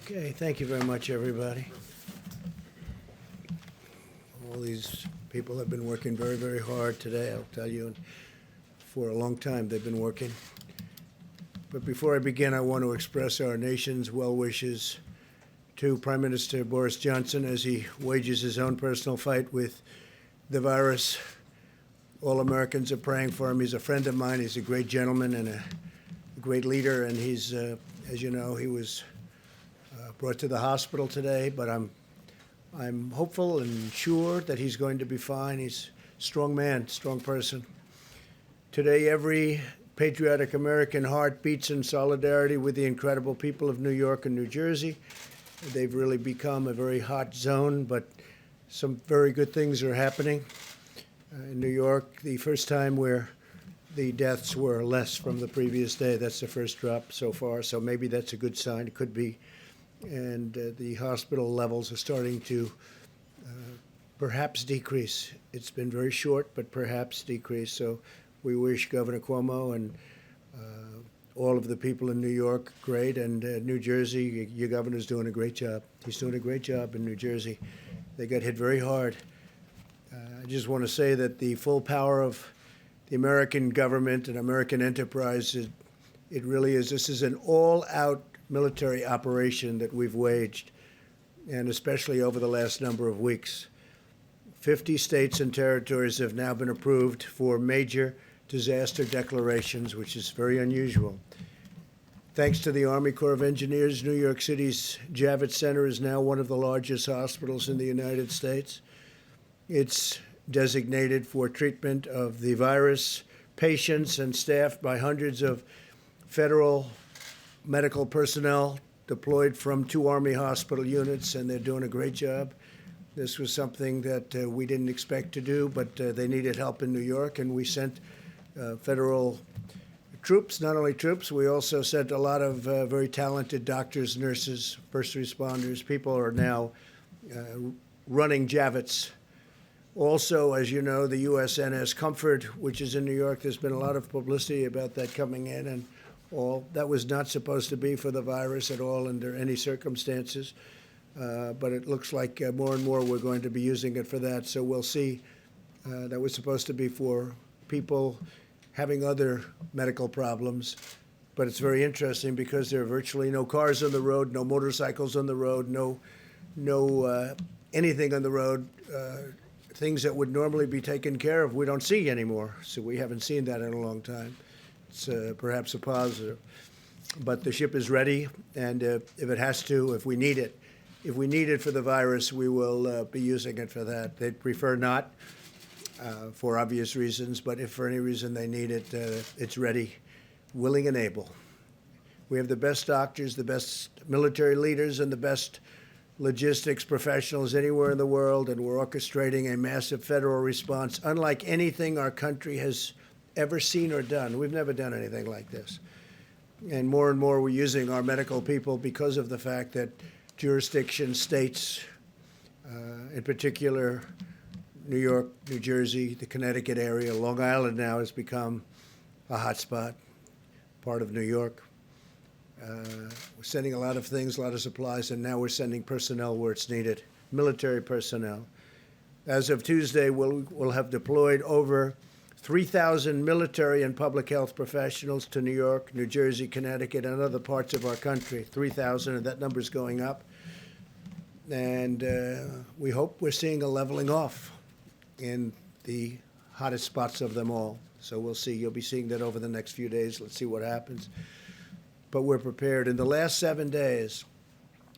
Okay, thank you very much, everybody. All these people have been working very, very hard today, I'll tell you. For a long time, they've been working. But before I begin, I want to express our nation's well wishes to Prime Minister Boris Johnson as he wages his own personal fight with the virus. All Americans are praying for him. He's a friend of mine. He's a great gentleman and a great leader. And he's, as you know, he was brought to the hospital today. But I'm hopeful and sure that he's going to be fine. He's a strong man, strong person. Today, every patriotic American heart beats in solidarity with the incredible people of New York and New Jersey. They've really become a very hot zone, but some very good things are happening. In New York, the first time where the deaths were less from the previous day. That's the first drop so far, so maybe that's a good sign. It could be. And the hospital levels are starting to perhaps decrease. It's been very short, but perhaps decrease. So we wish Governor Cuomo and all of the people in New York great, and New Jersey, your governor's doing a great job. He's doing a great job in New Jersey. They got hit very hard. I just want to say that the full power of the American government and American enterprise, it really is. This is an all-out military operation that we've waged, and especially over the last number of weeks. 50 states and territories have now been approved for major disaster declarations, which is very unusual. Thanks to the Army Corps of Engineers, New York City's Javits Center is now one of the largest hospitals in the United States. It's designated for treatment of the virus, patients, and staffed by hundreds of federal medical personnel deployed from 2 Army hospital units, and they're doing a great job. This was something that we didn't expect to do, but they needed help in New York, and we sent federal troops. Not only troops, we also sent a lot of very talented doctors, nurses, first responders. People are now running Javits. Also, as you know, the USNS Comfort, which is in New York, there's been a lot of publicity about that coming in, and all that was not supposed to be for the virus at all under any circumstances. But it looks like more and more we're going to be using it for that. So we'll see. That was supposed to be for people having other medical problems. But it's very interesting because there are virtually no cars on the road, no motorcycles on the road, no anything on the road. Things that would normally be taken care of, we don't see anymore. So we haven't seen that in a long time. It's perhaps a positive. But the ship is ready, and if it has to, if we need it for the virus, we will be using it for that. They'd prefer not, for obvious reasons, but if for any reason they need it, it's ready, willing and able. We have the best doctors, the best military leaders, and the best logistics professionals anywhere in the world, and we're orchestrating a massive federal response, unlike anything our country has ever seen or done. We've never done anything like this. And more we're using our medical people because of the fact that jurisdictions, states, in particular, New York, New Jersey, the Connecticut area, Long Island now has become a hot spot, part of New York. We're sending a lot of things, a lot of supplies, and now we're sending personnel where it's needed, military personnel. As of Tuesday, we'll have deployed over 3,000 military and public health professionals to New York, New Jersey, Connecticut, and other parts of our country. 3,000, and that number's going up. And we hope we're seeing a leveling off in the hottest spots of them all. So we'll see. You'll be seeing that over the next few days. Let's see what happens. But we're prepared. In the last 7 days,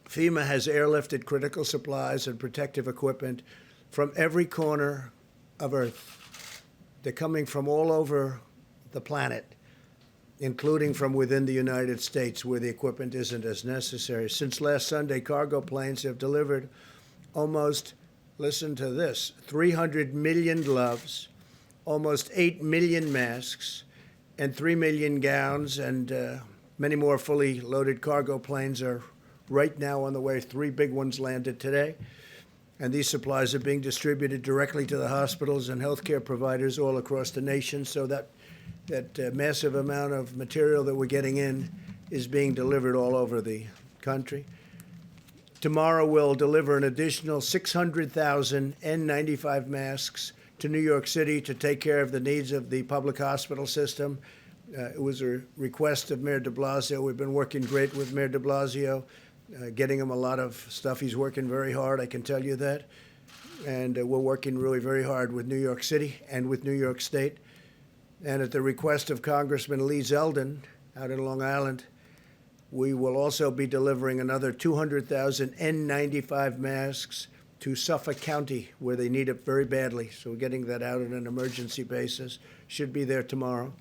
FEMA has airlifted critical supplies and protective equipment from every corner of Earth. They're coming from all over the planet, including from within the United States, where the equipment isn't as necessary. Since last Sunday, cargo planes have delivered almost, listen to this, 300 million gloves, almost 8 million masks, and 3 million gowns, and many more fully loaded cargo planes are right now on the way. 3 big ones landed today. And these supplies are being distributed directly to the hospitals and healthcare providers all across the nation, so that massive amount of material that we're getting in is being delivered all over the country. Tomorrow we'll deliver an additional 600,000 N95 masks to New York City to take care of the needs of the public hospital system. It was a request of Mayor de Blasio. We've been working great with Mayor de Blasio, getting him a lot of stuff. He's working very hard, I can tell you that. And we're working really very hard with New York City and with New York State. And at the request of Congressman Lee Zeldin out in Long Island, we will also be delivering another 200,000 N95 masks to Suffolk County, where they need it very badly. So we're getting that out on an emergency basis. Should be there tomorrow.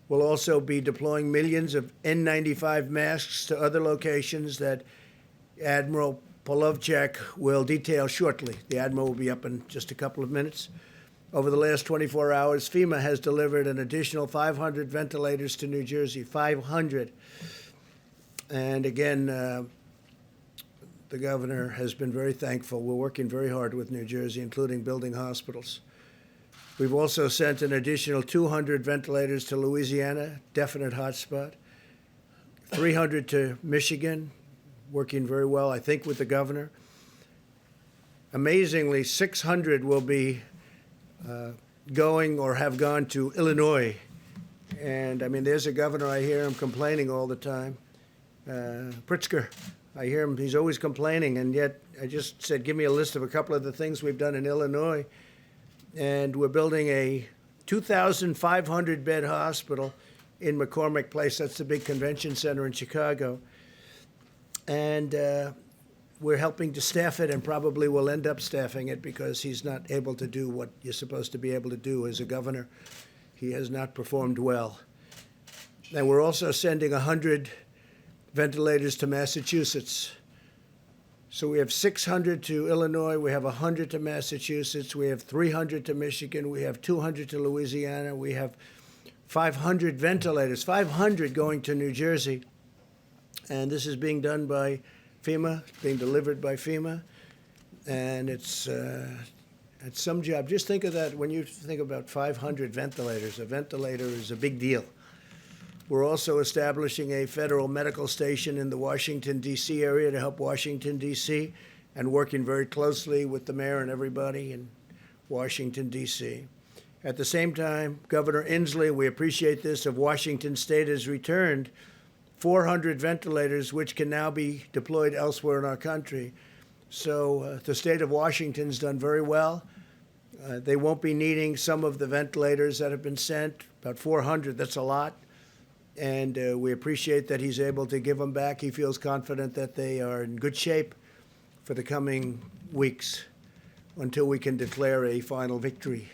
We'll also be deploying millions of N95 masks to other locations that Admiral Polovchak will detail shortly. The Admiral will be up in just a couple of minutes. Over the last 24 hours, FEMA has delivered an additional 500 ventilators to New Jersey, 500. And again, the governor has been very thankful. We're working very hard with New Jersey, including building hospitals. We've also sent an additional 200 ventilators to Louisiana, definite hotspot, 300 to Michigan, working very well, I think, with the governor. Amazingly, 600 will be going or have gone to Illinois. And, I mean, there's a governor, I hear him complaining all the time. Pritzker, I hear him, he's always complaining, and yet I just said, give me a list of a couple of the things we've done in Illinois. And we're building a 2,500-bed hospital in McCormick Place. That's the big convention center in Chicago. And we're helping to staff it, and probably will end up staffing it because he's not able to do what you're supposed to be able to do as a governor. He has not performed well. And we're also sending 100 ventilators to Massachusetts. So we have 600 to Illinois, we have 100 to Massachusetts, we have 300 to Michigan, we have 200 to Louisiana, we have 500 ventilators, 500 going to New Jersey. And this is being done by FEMA, being delivered by FEMA. And it's some job. Just think of that when you think about 500 ventilators. A ventilator is a big deal. We're also establishing a federal medical station in the Washington, D.C. area to help Washington, D.C., and working very closely with the mayor and everybody in Washington, D.C. At the same time, Governor Inslee, we appreciate this, of Washington State has returned 400 ventilators, which can now be deployed elsewhere in our country. So the state of Washington's done very well. They won't be needing some of the ventilators that have been sent, about 400, that's a lot. And we appreciate that he's able to give them back. He feels confident that they are in good shape for the coming weeks until we can declare a final victory.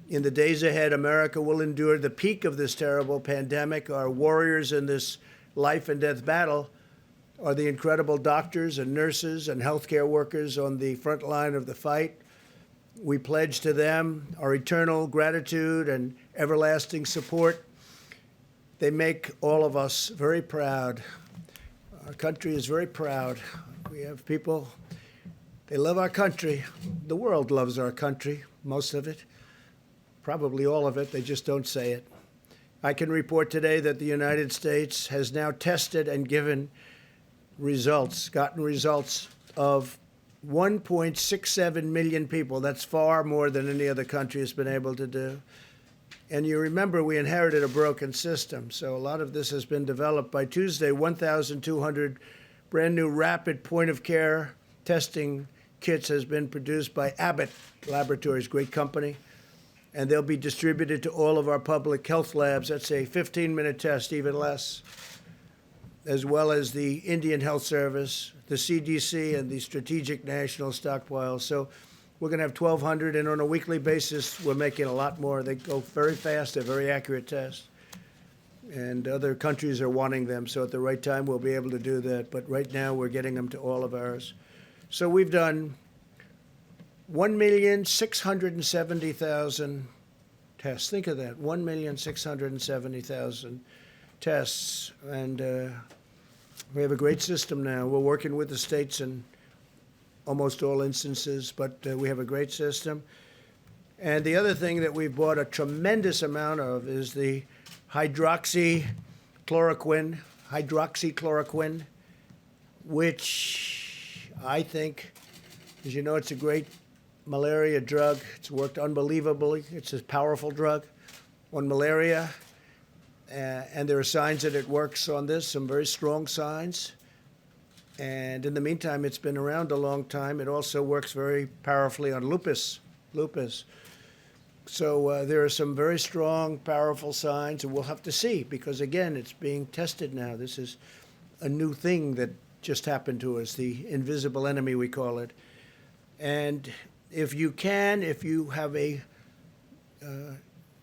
In the days ahead, America will endure the peak of this terrible pandemic. Our warriors in this life and death battle are the incredible doctors and nurses and healthcare workers on the front line of the fight. We pledge to them our eternal gratitude and everlasting support. They make all of us very proud. Our country is very proud. We have people, they love our country. The world loves our country, most of it, probably all of it. They just don't say it. I can report today that the United States has now tested and gotten results of 1.67 million people. That's far more than any other country has been able to do. And you remember we inherited a broken system, so a lot of this has been developed. By Tuesday, 1,200 brand new rapid point-of-care testing kits has been produced by Abbott Laboratories, great company, and they'll be distributed to all of our public health labs. That's a 15-minute test, even less, as well as the Indian Health Service, the CDC, and the Strategic National Stockpile. So we're going to have 1,200, and on a weekly basis, we're making a lot more. They go very fast. They're very accurate tests. And other countries are wanting them, so at the right time, we'll be able to do that. But right now, we're getting them to all of ours. So we've done 1,670,000 tests. Think of that, 1,670,000 tests. And we have a great system now. We're working with the states in almost all instances, but we have a great system. And the other thing that we've bought a tremendous amount of is the hydroxychloroquine, which I think, as you know, it's a great malaria drug. It's worked unbelievably. It's a powerful drug on malaria. And there are signs that it works on this, some very strong signs. And in the meantime, it's been around a long time. It also works very powerfully on lupus. So there are some very strong, powerful signs, and we'll have to see because, again, it's being tested now. This is a new thing that just happened to us, the invisible enemy, we call it. And if you have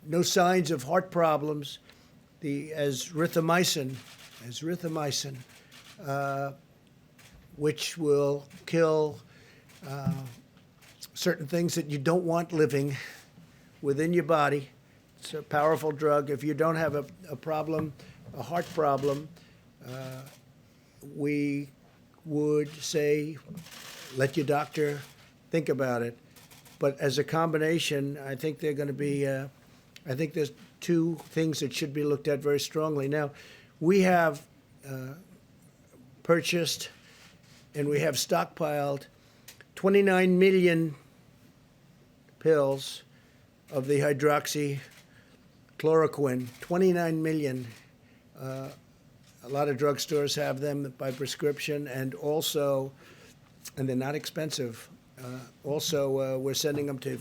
no signs of heart problems, the azithromycin, which will kill certain things that you don't want living within your body. It's a powerful drug. If you don't have a problem, a heart problem, we would say let your doctor think about it. But as a combination, I think they're going to be, I think there's two things that should be looked at very strongly. Now, we have purchased and we have stockpiled 29 million pills of the hydroxychloroquine, 29 million. A lot of drugstores have them by prescription, and they're not expensive. We're sending them to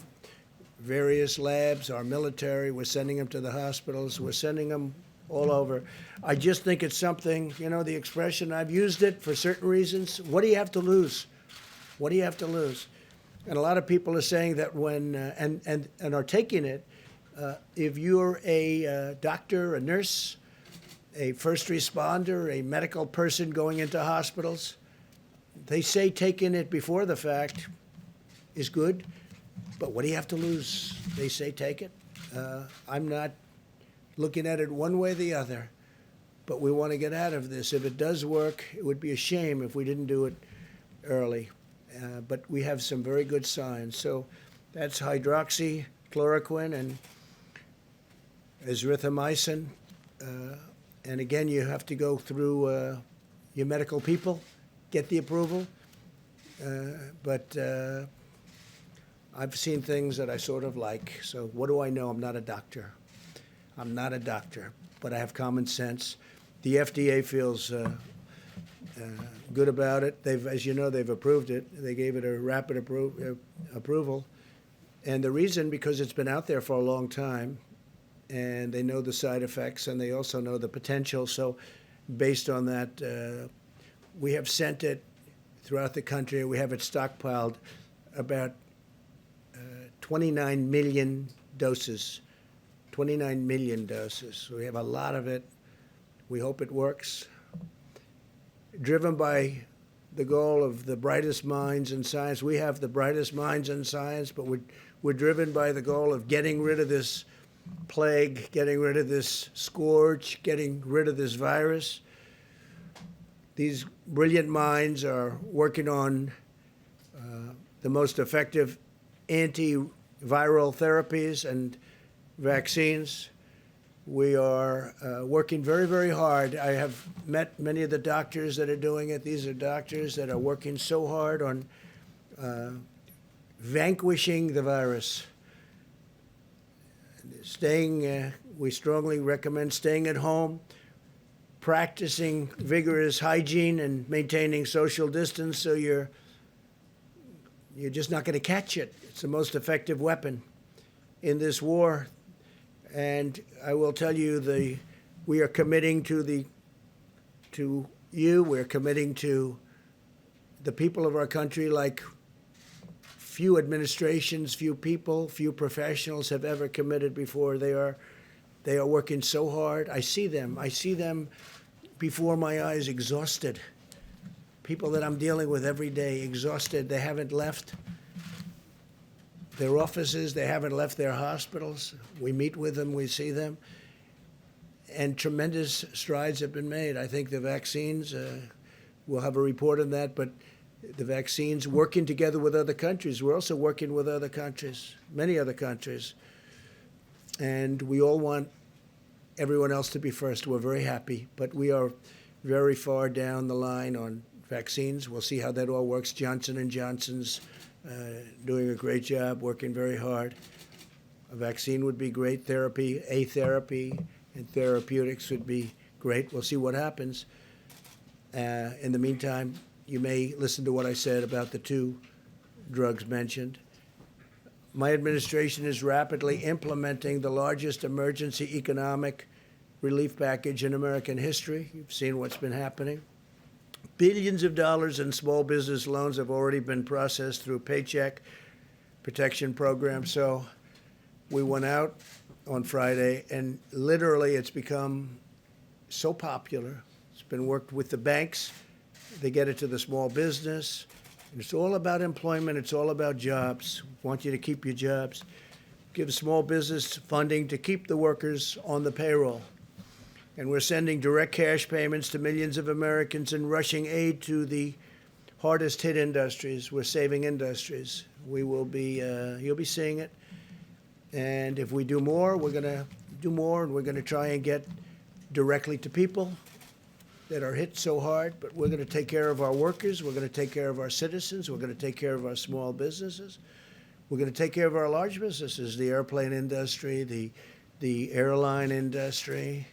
various labs, our military, we're sending them to the hospitals, we're sending them all over. I just think it's something, the expression, I've used it for certain reasons. What do you have to lose? What do you have to lose? And a lot of people are saying that when, and are taking it, if you're a doctor, a nurse, a first responder, a medical person going into hospitals, they say taking it before the fact is good, but what do you have to lose? They say take it. I'm not looking at it one way or the other, but we want to get out of this. If it does work, it would be a shame if we didn't do it early. But we have some very good signs. So that's hydroxychloroquine and azithromycin. And again, you have to go through your medical people, get the approval. But I've seen things that I sort of like. So what do I know? I'm not a doctor. But I have common sense. The FDA feels good about it. As you know, they've approved it. They gave it a rapid approval. And the reason, because it's been out there for a long time, and they know the side effects, and they also know the potential. So based on that, we have sent it throughout the country. We have it stockpiled, about 29 million doses. 29 million doses. So we have a lot of it. We hope it works. Driven by the goal of the brightest minds in science. We have the brightest minds in science, but we're driven by the goal of getting rid of this plague, getting rid of this scourge, getting rid of this virus. These brilliant minds are working on the most effective antiviral therapies and vaccines. We are working very, very hard. I have met many of the doctors that are doing it. These are doctors that are working so hard on vanquishing the virus. We strongly recommend staying at home, practicing vigorous hygiene and maintaining social distance so you're just not going to catch it. It's the most effective weapon in this war. And I will tell you, we are committing to you, we're committing to the people of our country like few administrations, few people, few professionals have ever committed before. They are working so hard. I see them before my eyes, exhausted. People that I'm dealing with every day, exhausted. They haven't left their offices. They haven't left their hospitals. We meet with them. We see them. And tremendous strides have been made. I think the vaccines, we'll have a report on that, but the vaccines, working together with other countries. We're also working with other countries, many other countries. And we all want everyone else to be first. We're very happy, but we are very far down the line on vaccines. We'll see how that all works. Johnson & Johnson's doing a great job, working very hard. A vaccine would be great. Therapy and therapeutics would be great. We'll see what happens. In the meantime, you may listen to what I said about the two drugs mentioned. My administration is rapidly implementing the largest emergency economic relief package in American history. You've seen what's been happening. Billions of dollars in small business loans have already been processed through Paycheck Protection Program. So we went out on Friday, and literally it's become so popular. It's been worked with the banks. They get it to the small business. And it's all about employment. It's all about jobs. We want you to keep your jobs. Give small business funding to keep the workers on the payroll. And we're sending direct cash payments to millions of Americans and rushing aid to the hardest hit industries. We're saving industries. We will be, you'll be seeing it. And if we do more, we're going to do more, and we're going to try and get directly to people that are hit so hard. But we're going to take care of our workers. We're going to take care of our citizens. We're going to take care of our small businesses. We're going to take care of our large businesses, the airplane industry, the airline industry,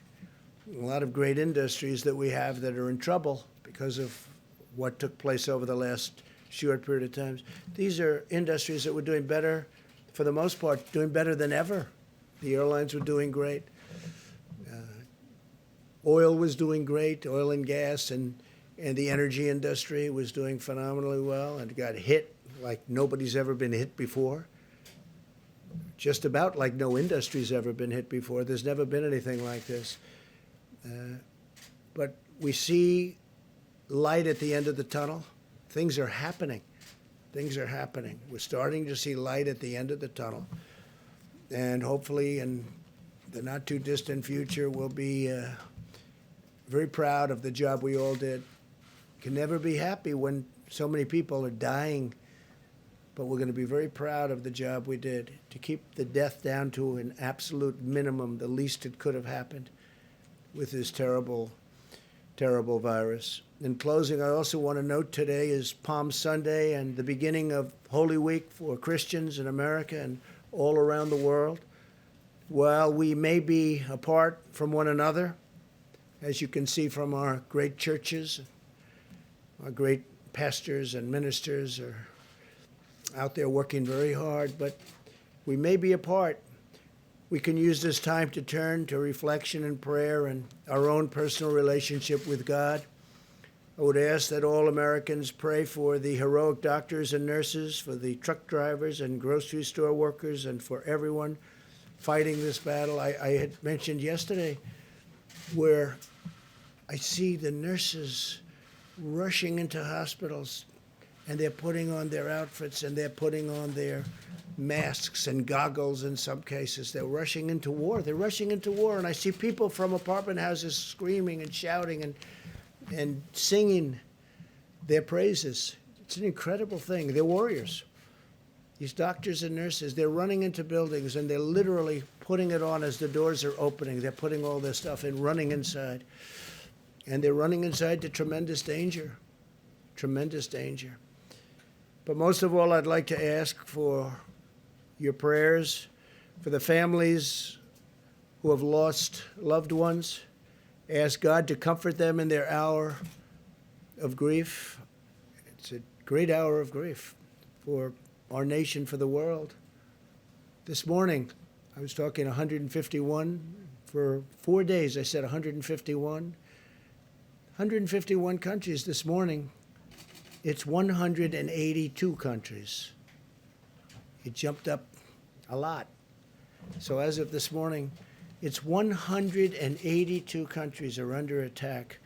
a lot of great industries that we have that are in trouble because of what took place over the last short period of time. These are industries that were doing better, for the most part, doing better than ever. The airlines were doing great. Oil was doing great, oil and gas, and the energy industry was doing phenomenally well and got hit like nobody's ever been hit before. Just about like no industry's ever been hit before. There's never been anything like this. But we see light at the end of the tunnel. Things are happening. Things are happening. We're starting to see light at the end of the tunnel. And hopefully in the not too distant future, we'll be very proud of the job we all did. Can never be happy when so many people are dying, but we're going to be very proud of the job we did to keep the death down to an absolute minimum, the least it could have happened with this terrible, terrible virus. In closing, I also want to note today is Palm Sunday and the beginning of Holy Week for Christians in America and all around the world. While we may be apart from one another, as you can see from our great churches, our great pastors and ministers are out there working very hard, but we may be apart. We can use this time to turn to reflection and prayer and our own personal relationship with God. I would ask that all Americans pray for the heroic doctors and nurses, for the truck drivers and grocery store workers, and for everyone fighting this battle. I had mentioned yesterday where I see the nurses rushing into hospitals, and they're putting on their outfits and they're putting on their masks and goggles in some cases. They're rushing into war. They're rushing into war. And I see people from apartment houses screaming and shouting and singing their praises. It's an incredible thing. They're warriors. These doctors and nurses, they're running into buildings and they're literally putting it on as the doors are opening. They're putting all their stuff in, running inside. And they're running inside to tremendous danger. Tremendous danger. But most of all, I'd like to ask for your prayers for the families who have lost loved ones. Ask God to comfort them in their hour of grief. It's a great hour of grief for our nation, for the world. This morning, I was talking 151. For 4 days, I said 151. 151 countries this morning. It's 182 countries. It jumped up a lot. So as of this morning, it's 182 countries are under attack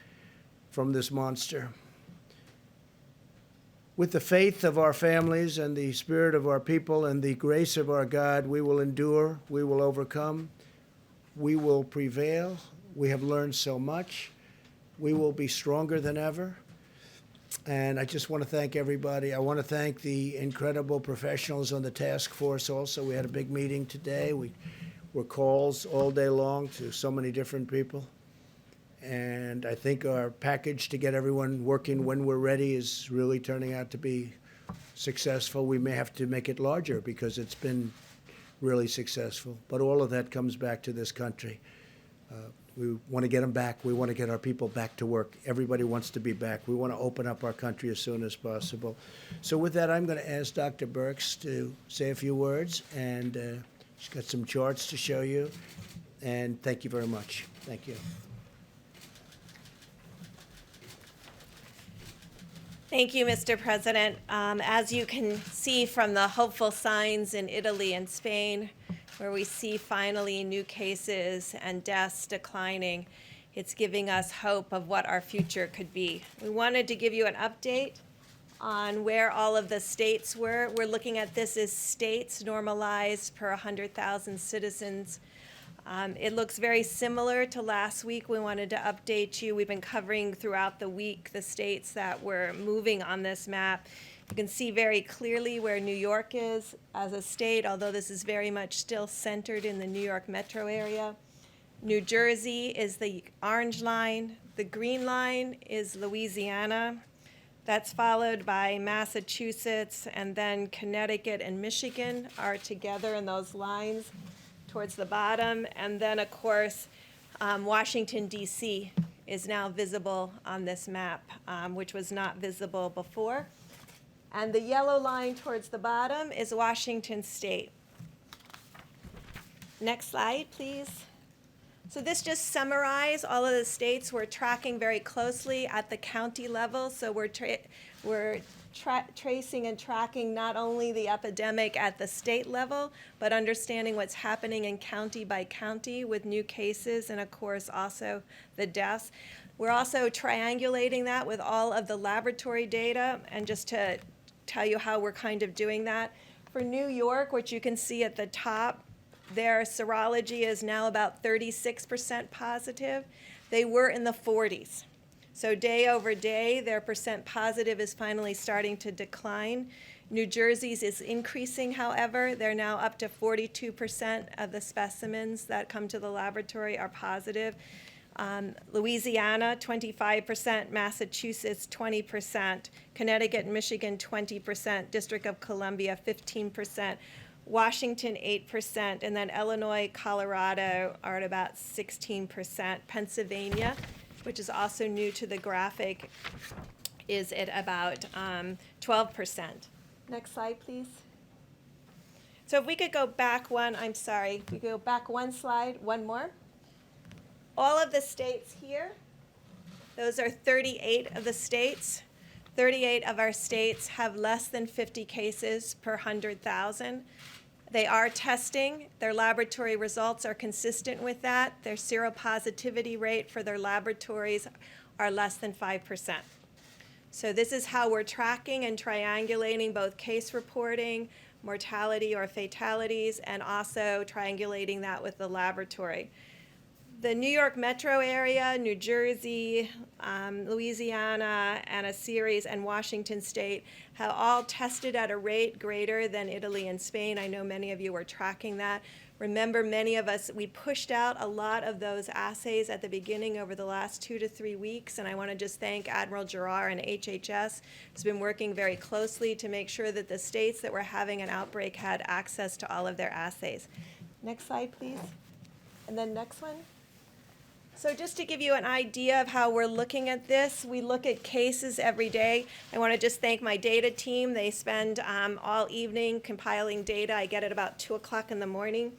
from this monster. With the faith of our families and the spirit of our people and the grace of our God, we will endure, we will overcome, we will prevail. We have learned so much. We will be stronger than ever. And I just want to thank everybody. I want to thank the incredible professionals on the task force also. We had a big meeting today. We were calls all day long to so many different people. And I think our package to get everyone working when we're ready is really turning out to be successful. We may have to make it larger because it's been really successful. But all of that comes back to this country. We want to get them back. We want to get our people back to work. Everybody wants to be back. We want to open up our country as soon as possible. So with that, I'm going to ask Dr. Birx to say a few words, and she's got some charts to show you. And thank you very much. Thank you. Thank you, Mr. President. As you can see from the hopeful signs in Italy and Spain, where we see finally new cases and deaths declining, it's giving us hope of what our future could be. We wanted to give you an update on where all of the states were. We're looking at this as states normalized per 100,000 citizens. It looks very similar to last week. We wanted to update you. We've been covering throughout the week the states that were moving on this map. You can see very clearly where New York is as a state, although this is very much still centered in the New York metro area. New Jersey is the orange line. The green line is Louisiana. That's followed by Massachusetts, and then Connecticut and Michigan are together in those lines towards the bottom. And then, of course, Washington, D.C. is now visible on this map, which was not visible before. And the yellow line towards the bottom is Washington State. Next slide, please. So this just summarizes all of the states we're tracking very closely at the county level. So we're tracing and tracking not only the epidemic at the state level, but understanding what's happening in county by county with new cases and, of course, also the deaths. We're also triangulating that with all of the laboratory data, and just to tell you how we're kind of doing that. For New York, which you can see at the top, their serology is now about 36% positive. They were in the 40s. So day over day, their percent positive is finally starting to decline. New Jersey's is increasing, however. They're now up to 42% of the specimens that come to the laboratory are positive. Louisiana, 25%, Massachusetts, 20%, Connecticut and Michigan, 20%, District of Columbia, 15%, Washington, 8%, and then Illinois, Colorado are at about 16%. Pennsylvania, which is also new to the graphic, is at about 12%. Next slide, please. So if we could go back one, I'm sorry, we could go back one slide, one more. All of the states here, those are 38 of the states. 38 of our states have less than 50 cases per 100,000. They are testing. Their laboratory results are consistent with that. Their seropositivity rate for their laboratories are less than 5%. So this is how we're tracking and triangulating both case reporting, mortality or fatalities, and also triangulating that with the laboratory. The New York metro area, New Jersey, Louisiana, and a series, and Washington State have all tested at a rate greater than Italy and Spain. I know many of you are tracking that. Remember, many of us, we pushed out a lot of those assays at the beginning over the last 2 to 3 weeks, and I want to just thank Admiral Giroir and HHS, who's been working very closely to make sure that the states that were having an outbreak had access to all of their assays. Next slide, please. And then next one. So just to give you an idea of how we're looking at this, we look at cases every day. I want to just thank my data team. They spend all evening compiling data. I get it about 2 o'clock in the morning.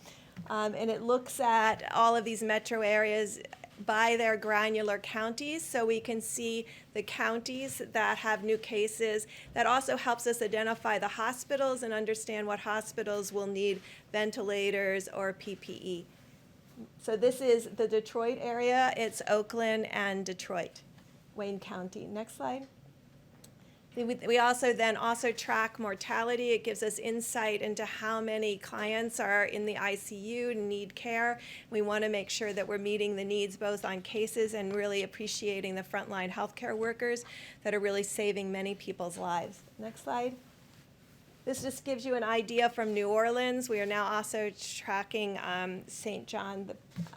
And it looks at all of these metro areas by their granular counties, so we can see the counties that have new cases. That also helps us identify the hospitals and understand what hospitals will need ventilators or PPE. So this is the Detroit area. It's Oakland and Detroit, Wayne County. Next slide. We also track mortality. It gives us insight into how many clients are in the ICU and need care. We want to make sure that we're meeting the needs both on cases and really appreciating the frontline healthcare workers that are really saving many people's lives. Next slide. This just gives you an idea from New Orleans. We are now also tracking St. John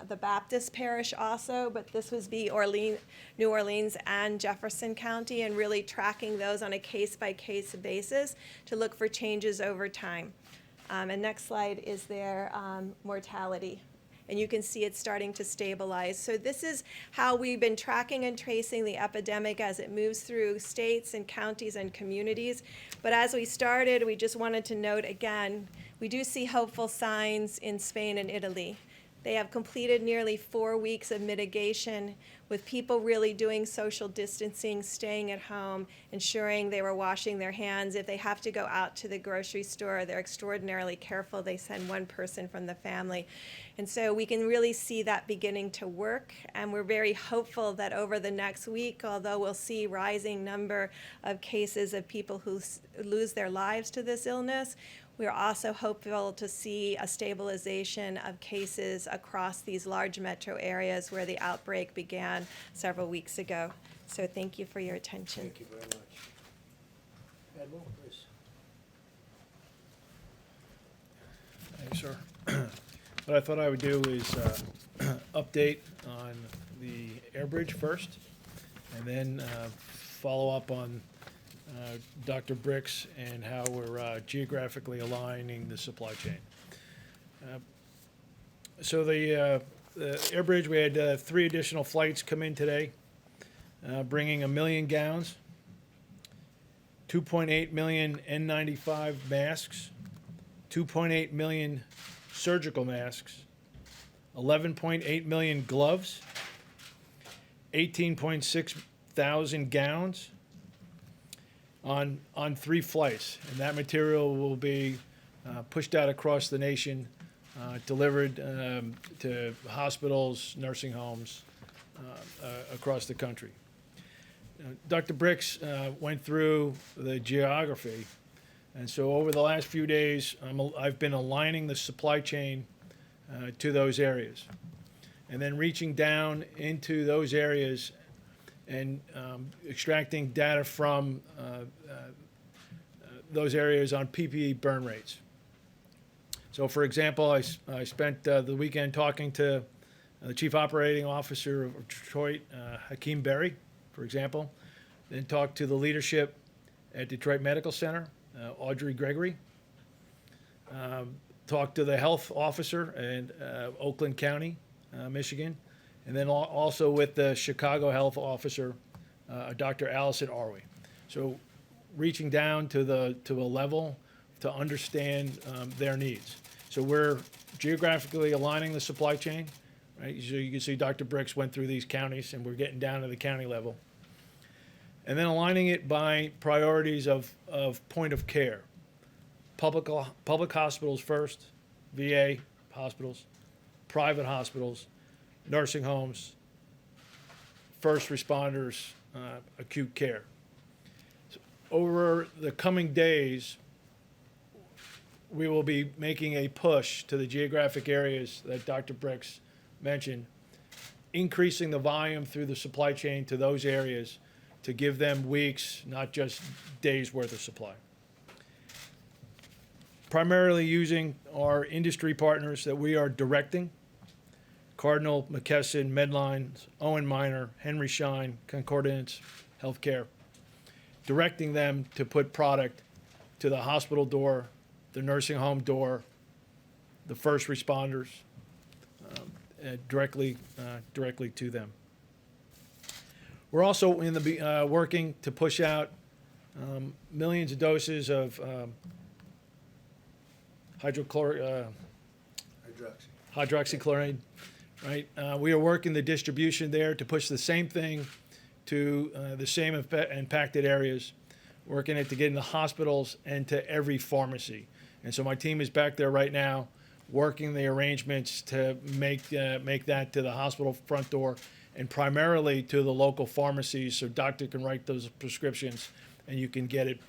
the Baptist Parish also, but this was New Orleans and Jefferson County, and really tracking those on a case-by-case basis to look for changes over time. And next slide is their mortality. And you can see it's starting to stabilize. So this is how we've been tracking and tracing the epidemic as it moves through states and counties and communities. But as we started, we just wanted to note again, we do see hopeful signs in Spain and Italy. They have completed nearly 4 weeks of mitigation with people really doing social distancing, staying at home, ensuring they were washing their hands. If they have to go out to the grocery store, they're extraordinarily careful. They send one person from the family. And so we can really see that beginning to work. And we're very hopeful that over the next week, although we'll see rising number of cases of people who lose their lives to this illness, we're also hopeful to see a stabilization of cases across these large metro areas where the outbreak began several weeks ago. So thank you for your attention. Thank you very much. Admiral, please. Thanks, sir. What I thought I would do is update on the air bridge first, and then follow up on Dr. Bricks and how we're geographically aligning the supply chain. So the air bridge, we had 3 additional flights come in today, bringing 1 million gowns, 2.8 million N95 masks, 2.8 million surgical masks, 11.8 million gloves, 18.6 thousand gowns on 3 flights. And that material will be pushed out across the nation, delivered to hospitals, nursing homes across the country. Dr. Bricks went through the geography, and so over the last few days, I've been aligning the supply chain to those areas, and then reaching down into those areas and extracting data from those areas on PPE burn rates. So, for example, I spent the weekend talking to the Chief Operating Officer of Detroit, Hakeem Berry, for example, then talked to the leadership at Detroit Medical Center, Audrey Gregory, talked to the health officer in Oakland County, Michigan, and then also with the Chicago health officer, Dr. Allison Arwey. So reaching down to a level to understand their needs. So we're geographically aligning the supply chain, right? So you can see Dr. Bricks went through these counties, and we're getting down to the county level. And then aligning it by priorities of point of care. Public hospitals first, VA hospitals, private hospitals, nursing homes, first responders, acute care. So over the coming days, we will be making a push to the geographic areas that Dr. Bricks mentioned, increasing the volume through the supply chain to those areas to give them weeks, not just days worth of supply. Primarily using our industry partners that we are directing, Cardinal, McKesson, Medline, Owen Minor, Henry Schein, Concordance Healthcare, directing them to put product to the hospital door, the nursing home door, the first responders, directly to them. We're also working to push out millions of doses of hydroxychloroquine, right? We are working the distribution there to push the same thing to the same impacted areas, working it to get into hospitals and to every pharmacy. And so my team is back there right now, working the arrangements to make that to the hospital front door and primarily to the local pharmacies, so doctor can write those prescriptions and you can get it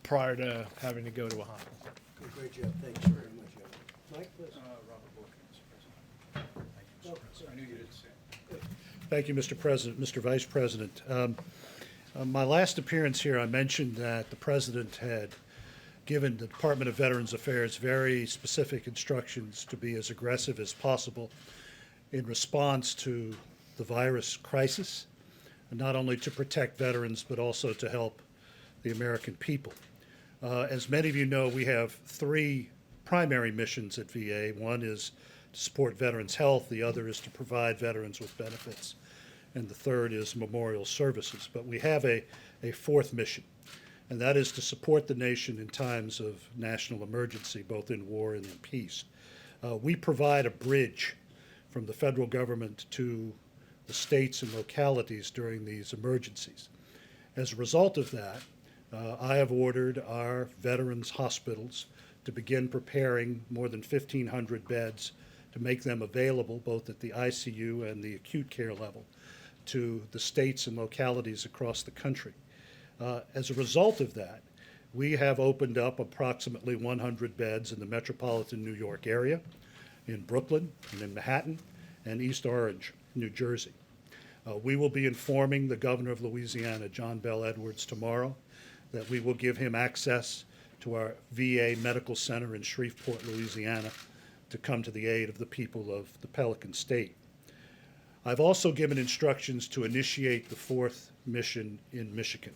prior to having to go to a hospital. Good, great job. Thanks very much, Admiral. Mike, please. Robert Bork, Mr. President. Thank you, Mr. President. I knew you didn't say it. Thank you, Mr. President, Mr. Vice President. My last appearance here, I mentioned that the President had given the Department of Veterans Affairs very specific instructions to be as aggressive as possible in response to the virus crisis, and not only to protect veterans, but also to help the American people. As many of you know, we have three primary missions at VA. One is to support veterans' health, the other is to provide veterans with benefits, and the third is memorial services. But we have a fourth mission, and that is to support the nation in times of national emergency, both in war and in peace. We provide a bridge from the federal government to the states and localities during these emergencies. As a result of that, I have ordered our veterans' hospitals to begin preparing more than 1,500 beds to make them available both at the ICU and the acute care level to the states and localities across the country. As a result of that, we have opened up approximately 100 beds in the metropolitan New York area, in Brooklyn, and in Manhattan, and East Orange, New Jersey. We will be informing the governor of Louisiana, John Bel Edwards, tomorrow that we will give him access to our VA Medical Center in Shreveport, Louisiana, to come to the aid of the people of the Pelican State. I've also given instructions to initiate the fourth mission in Michigan.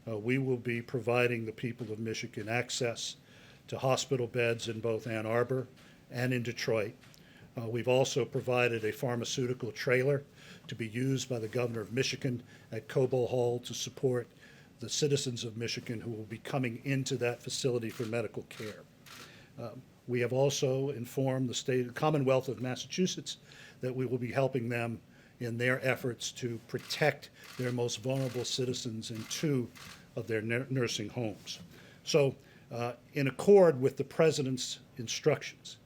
We will be providing the people of Michigan access to hospital beds in both Ann Arbor and in Detroit. We've also provided a pharmaceutical trailer to be used by the governor of Michigan at Cobo Hall to support the citizens of Michigan who will be coming into that facility for medical care. We have also informed the Commonwealth of Massachusetts that we will be helping them in their efforts to protect their most vulnerable citizens in 2 of their nursing homes. So, in accord with the President's instructions,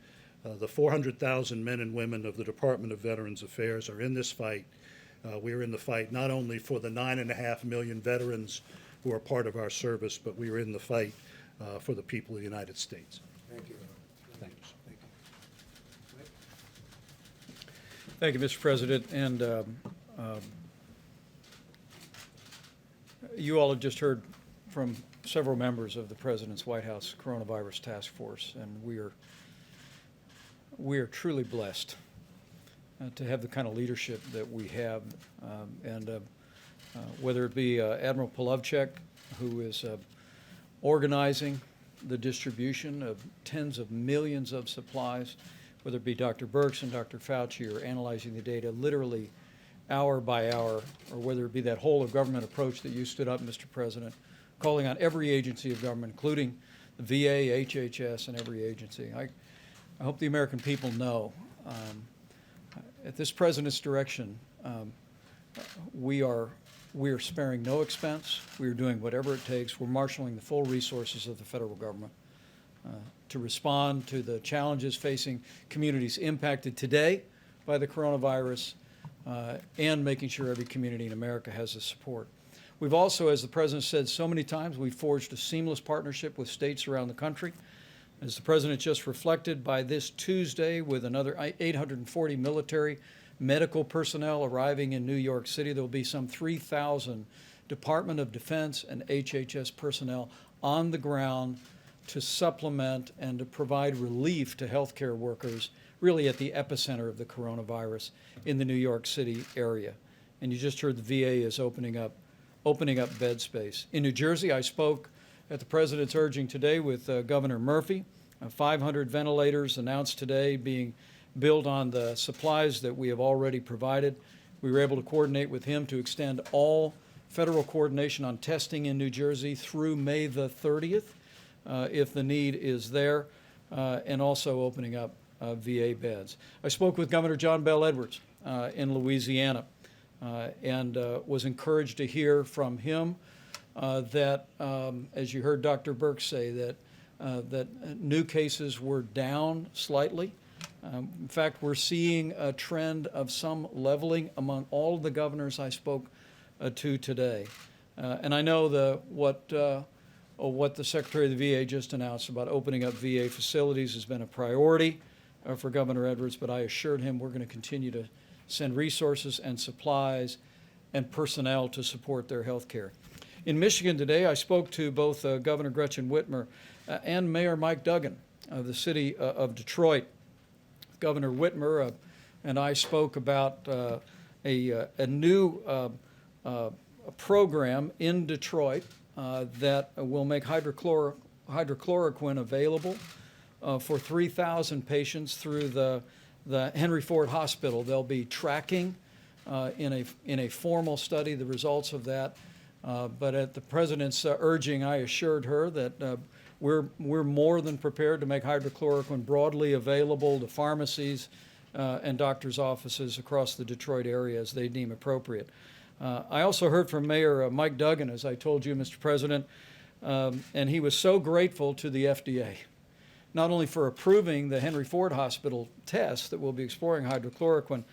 the 400,000 men and women of the Department of Veterans Affairs are in this fight. We are in the fight not only for the 9.5 million veterans who are part of our service, but we are in the fight for the people of the United States. Thank you. Thank you. Thank you, Mr. President. And you all have just heard from several members of the President's White House Coronavirus Task Force, and we are truly blessed to have the kind of leadership that we have, whether it be Admiral Polovchek, who is organizing the distribution of tens of millions of supplies, whether it be Dr. Birx and Dr. Fauci, or analyzing the data literally hour by hour, or whether it be that whole of government approach that you stood up, Mr. President, calling on every agency of government, including the VA, HHS, and every agency. I hope the American people know, at this President's direction, we are sparing no expense. We are doing whatever it takes. We're marshaling the full resources of the federal government to respond to the challenges facing communities impacted today by the coronavirus, and making sure every community in America has the support. We've also, as the President said so many times, we've forged a seamless partnership with states around the country. As the President just reflected, by this Tuesday, with another 840 military medical personnel arriving in New York City, there will be some 3,000 Department of Defense and HHS personnel on the ground to supplement and to provide relief to healthcare workers, really at the epicenter of the coronavirus in the New York City area. And you just heard the VA is opening up bed space. In New Jersey, I spoke at the President's urging today with Governor Murphy. 500 ventilators announced today being built on the supplies that we have already provided. We were able to coordinate with him to extend all federal coordination on testing in New Jersey through May the 30th, if the need is there, and also opening up VA beds. I spoke with Governor John Bel Edwards in Louisiana, and was encouraged to hear from him that, as you heard Dr. Birx say, that new cases were down slightly. In fact, we're seeing a trend of some leveling among all of the governors I spoke to today. And I know what the Secretary of the VA just announced about opening up VA facilities has been a priority for Governor Edwards, but I assured him we're going to continue to send resources and supplies and personnel to support their health care. In Michigan today, I spoke to both Governor Gretchen Whitmer and Mayor Mike Duggan of the city of Detroit. Governor Whitmer and I spoke about a new program in Detroit that will make hydrochloroquine available for 3,000 patients through the Henry Ford Hospital. They'll be tracking in a formal study the results of that. But at the president's urging, I assured her that we're more than prepared to make hydrochloroquine broadly available to pharmacies and doctors' offices across the Detroit area as they deem appropriate. I also heard from Mayor Mike Duggan, as I told you, Mr. President, and he was so grateful to the FDA, not only for approving the Henry Ford Hospital test that will be exploring hydrochloroquine,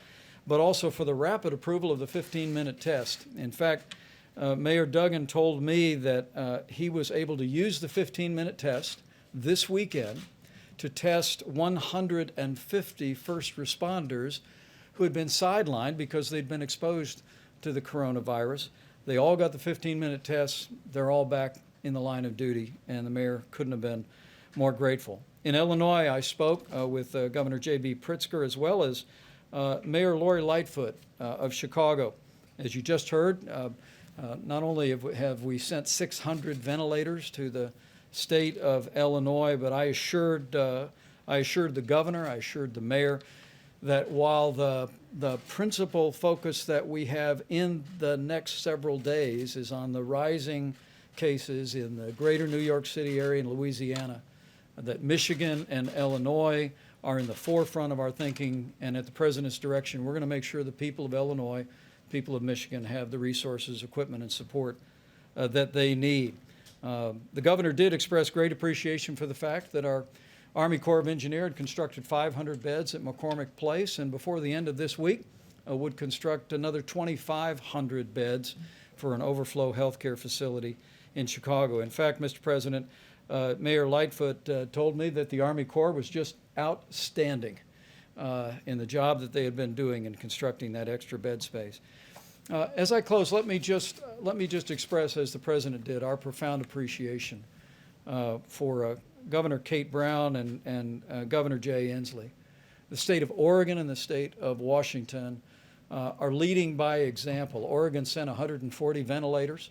but also for the rapid approval of the 15-minute test. In fact, Mayor Duggan told me that he was able to use the 15-minute test this weekend to test 150 first responders who had been sidelined because they'd been exposed to the coronavirus. They all got the 15-minute tests. They're all back in the line of duty, and the mayor couldn't have been more grateful. In Illinois, I spoke with Governor J.B. Pritzker as well as Mayor Lori Lightfoot of Chicago. As you just heard, not only have we sent 600 ventilators to the state of Illinois, but I assured the governor, I assured the mayor that while the principal focus that we have in the next several days is on the rising cases in the greater New York City area and Louisiana, that Michigan and Illinois are in the forefront of our thinking, and at the president's direction, we're going to make sure the people of Illinois, people of Michigan have the resources, equipment, and support that they need. The governor did express great appreciation for the fact that our Army Corps of Engineers had constructed 500 beds at McCormick Place, and before the end of this week would construct another 2,500 beds for an overflow healthcare facility in Chicago. In fact, Mr. President, Mayor Lightfoot told me that the Army Corps was just outstanding in the job that they had been doing in constructing that extra bed space. As I close, let me just express, as the President did, our profound appreciation for Governor Kate Brown and Governor Jay Inslee. The state of Oregon and the state of Washington are leading by example. Oregon sent 140 ventilators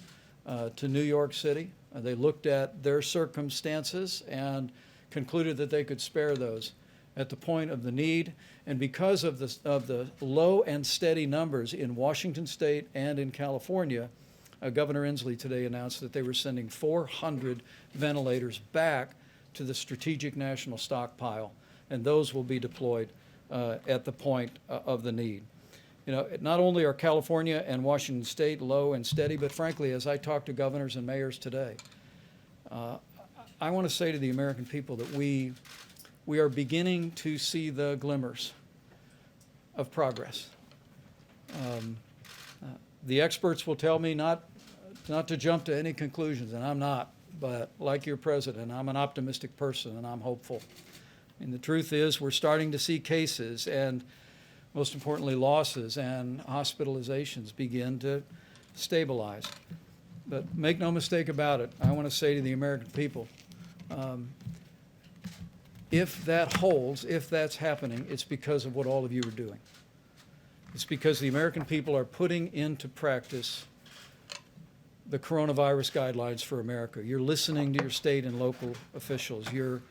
to New York City. They looked at their circumstances and concluded that they could spare those at the point of the need. And because of the low and steady numbers in Washington State and in California, Governor Inslee today announced that they were sending 400 ventilators back to the Strategic National Stockpile, and those will be deployed at the point of the need. You know, not only are California and Washington State low and steady, but frankly, as I talk to governors and mayors today, I want to say to the American people that we are beginning to see the glimmers of progress. The experts will tell me not to jump to any conclusions, and I'm not, but like your president, I'm an optimistic person and I'm hopeful. And the truth is we're starting to see cases and most importantly losses and hospitalizations begin to stabilize. But make no mistake about it, I want to say to the American people, if that holds, if that's happening, it's because of what all of you are doing. It's because the American people are putting into practice the coronavirus guidelines for America. You're listening to your state and local officials. You're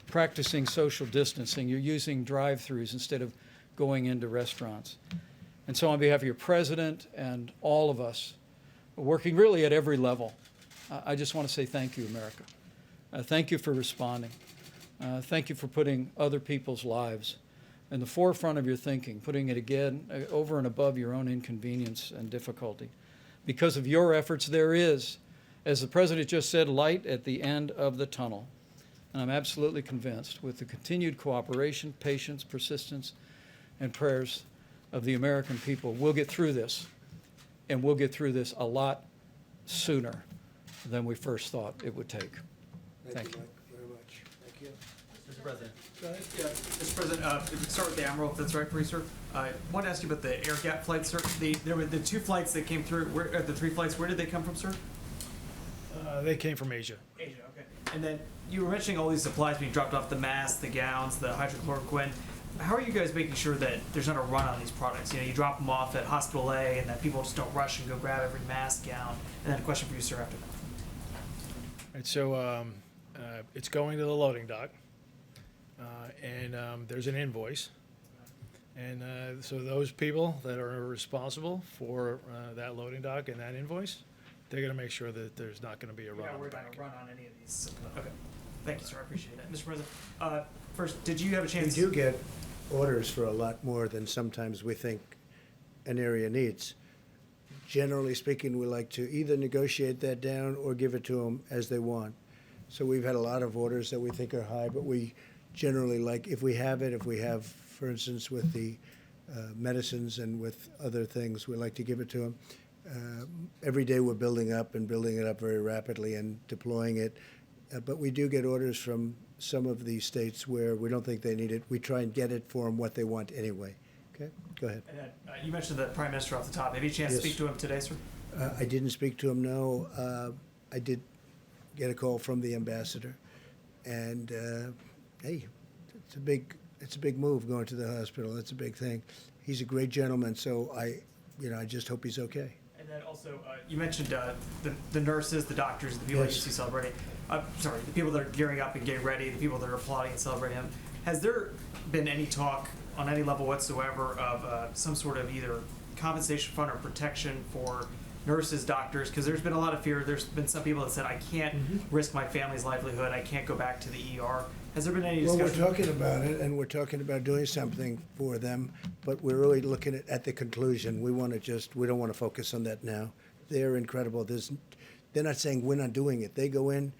practicing social distancing. You're using drive-throughs instead of going into restaurants. And so on behalf of your president and all of us, working really at every level, I just want to say thank you, America. Thank you for responding. Thank you for putting other people's lives in the forefront of your thinking, putting it again over and above your own inconvenience and difficulty. Because of your efforts, there is, as the President just said, light at the end of the tunnel. And I'm absolutely convinced with the continued cooperation, patience, persistence, and prayers of the American people, we'll get through this. And we'll get through this a lot sooner than we first thought it would take. Thank you. Mike, very much. Thank you. Mr. President. Mr. President, if we start with the Admiral, if that's right for you, sir. I want to ask you about the air gap flights, sir. There were the two flights that came through. The three flights. Where did they come from, sir? They came from Asia. Asia, okay. And then you were mentioning all these supplies being dropped off, the masks, the gowns, the hydrochloroquine. How are you guys making sure that there's not a run on these products? You know, you drop them off at Hospital A and that people just don't rush and go grab every mask, gown. And then a question for you, sir, after that. Right, so it's going to the loading dock, and there's an invoice. And so those people that are responsible for that loading dock and that invoice, they're going to make sure that there's not going to be a You're run not on the worried about back. a run on any of these. Okay. Thank you, sir. I appreciate that. Mr. President, first, did you have a We chance? do get orders for a lot more than sometimes we think an area needs. Generally speaking, we like to either negotiate that down or give it to them as they want. So we've had a lot of orders that we think are high, but we generally like, if we have, for instance, with the medicines and with other things, we like to give it to them. Every day we're building it up very rapidly and deploying it. But we do get orders from some of these states where we don't think they need it. We try and get it for them what they want anyway. Okay, go ahead. And then, you mentioned the Prime Minister off the top. Have you had a chance to Yes. speak to him today, sir? I didn't speak to him, no. I did get a call from the ambassador. And, hey, it's a big move going to the hospital. It's a big thing. He's a great gentleman, so I just hope he's okay. And then also, you mentioned the nurses, the doctors, the people that you Yes. see celebrating. Sorry, the people that are gearing up and getting ready, the people that are applauding and celebrating him. Has there been any talk on any level whatsoever of some sort of either compensation fund or protection for nurses, doctors? Because there's been a lot of fear. There's been some people that said, I can't risk my family's livelihood. I can't go back to the ER. Has there been any Well, discussion? we're talking about it, and we're talking about doing something for them, but we're really looking at the conclusion. We don't want to focus on that now. They're incredible. They're not saying we're not doing it. They go in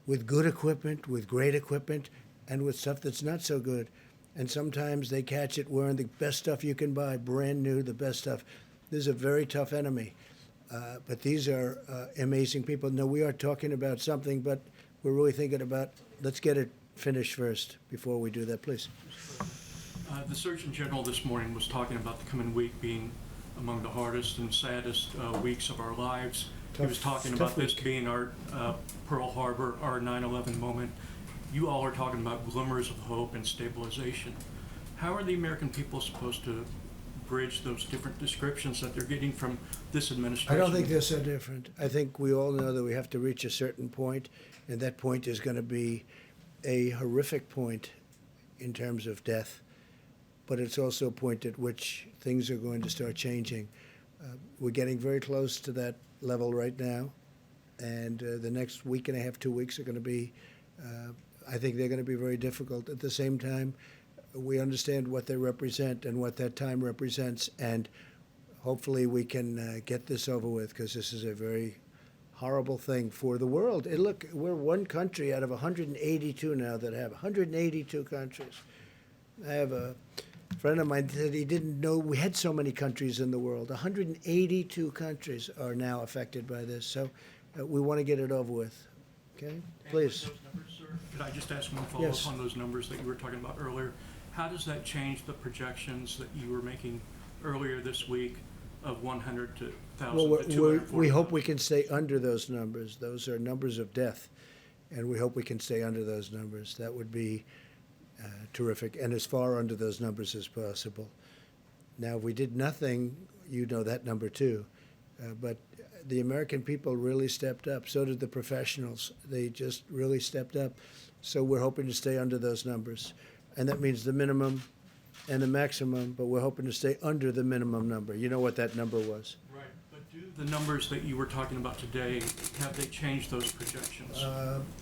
with good equipment, with great equipment, and with stuff that's not so good. And sometimes they catch it wearing the best stuff you can buy, brand new, the best stuff. This is a very tough enemy. But these are amazing people. No, we are talking about something, but we're really thinking about, let's get it finished first before we do that, please. The Surgeon General this morning was talking about the coming week being among the hardest and saddest weeks of our lives. He was talking about this week. being our Pearl Harbor, our 9/11 moment. You all are talking about glimmers of hope and stabilization. How are the American people supposed to bridge those different descriptions that they're getting from this I administration? don't think they're so different. I think we all know that we have to reach a certain point, and that point is going to be a horrific point in terms of death, but it's also a point at which things are going to start changing. We're getting very close to that level right now, and the next week and a half, 2 weeks are going to be, I think they're going to be very difficult. At the same time, we understand what they represent and what that time represents, and hopefully we can get this over with, because this is a very horrible thing for the world. And look, we're one country out of 182 now that have 182 countries. I have a friend of mine said he didn't know we had so many countries in the world. 182 countries are now affected by this, so we want to get it over with. Okay, And please. with those numbers, sir, could I just ask one follow-up Yes. on those numbers that you were talking about earlier? How does that change the projections that you were making earlier this week of 100 to 1,000 Well, to 240? we hope we can stay under those numbers. Those are numbers of death, and we hope we can stay under those numbers. That would be terrific, and as far under those numbers as possible. Now, if we did nothing, you know that number too, but the American people really stepped up. So did the professionals. They just really stepped up. So we're hoping to stay under those numbers, and that means the minimum and the maximum, but we're hoping to stay under the minimum number. You know what that number was. Right, but do the numbers that you were talking about today, have they changed those projections?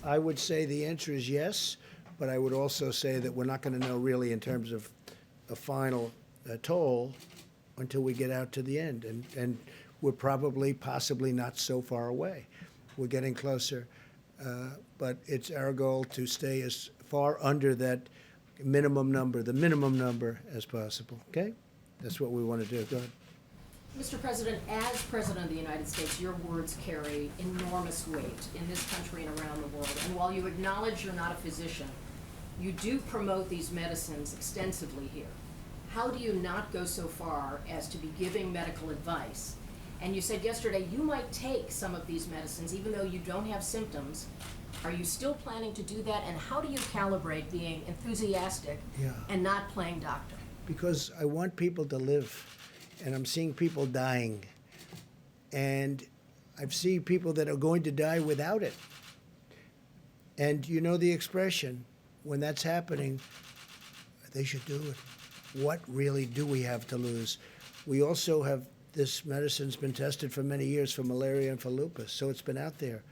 I would say the answer is yes, but I would also say that we're not going to know really in terms of a final toll until we get out to the end. And we're possibly not so far away. We're getting closer. But it's our goal to stay as far under that minimum number, the minimum number as possible, okay? That's what we want to do. Go ahead. Mr. President, as President of the United States, your words carry enormous weight in this country and around the world. And while you acknowledge you're not a physician, you do promote these medicines extensively here. How do you not go so far as to be giving medical advice And you said yesterday you might take some of these medicines even though you don't have symptoms. Are you still planning to do that? And how do you calibrate being enthusiastic Yeah. and not playing doctor? Because I want people to live, and I'm seeing people dying. And I've seen people that are going to die without it. And you know the expression, when that's happening, they should do it. What really do we have to lose? We also have, this medicine's been tested for many years for malaria and for lupus, so it's been out there.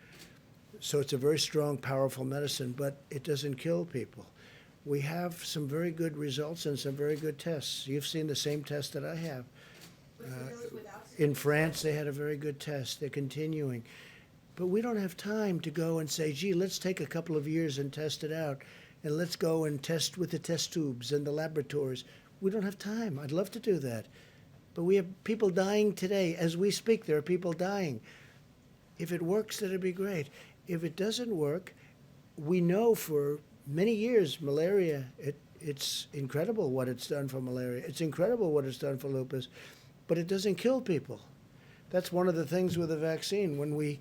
So it's a very strong, powerful medicine, but it doesn't kill people. We have some very good results and some very good tests. You've seen the same test that I have. In France, they had a very good test. They're continuing. But we don't have time to go and say, gee, let's take a couple of years and test it out. And let's go and test with the test tubes and the laboratories. We don't have time. I'd love to do that. But we have people dying today. As we speak, there are people dying. If it works, that'd be great. If it doesn't work, we know for many years malaria, it's incredible what it's done for malaria. It's incredible what it's done for lupus, but it doesn't kill people. That's one of the things with a vaccine. When we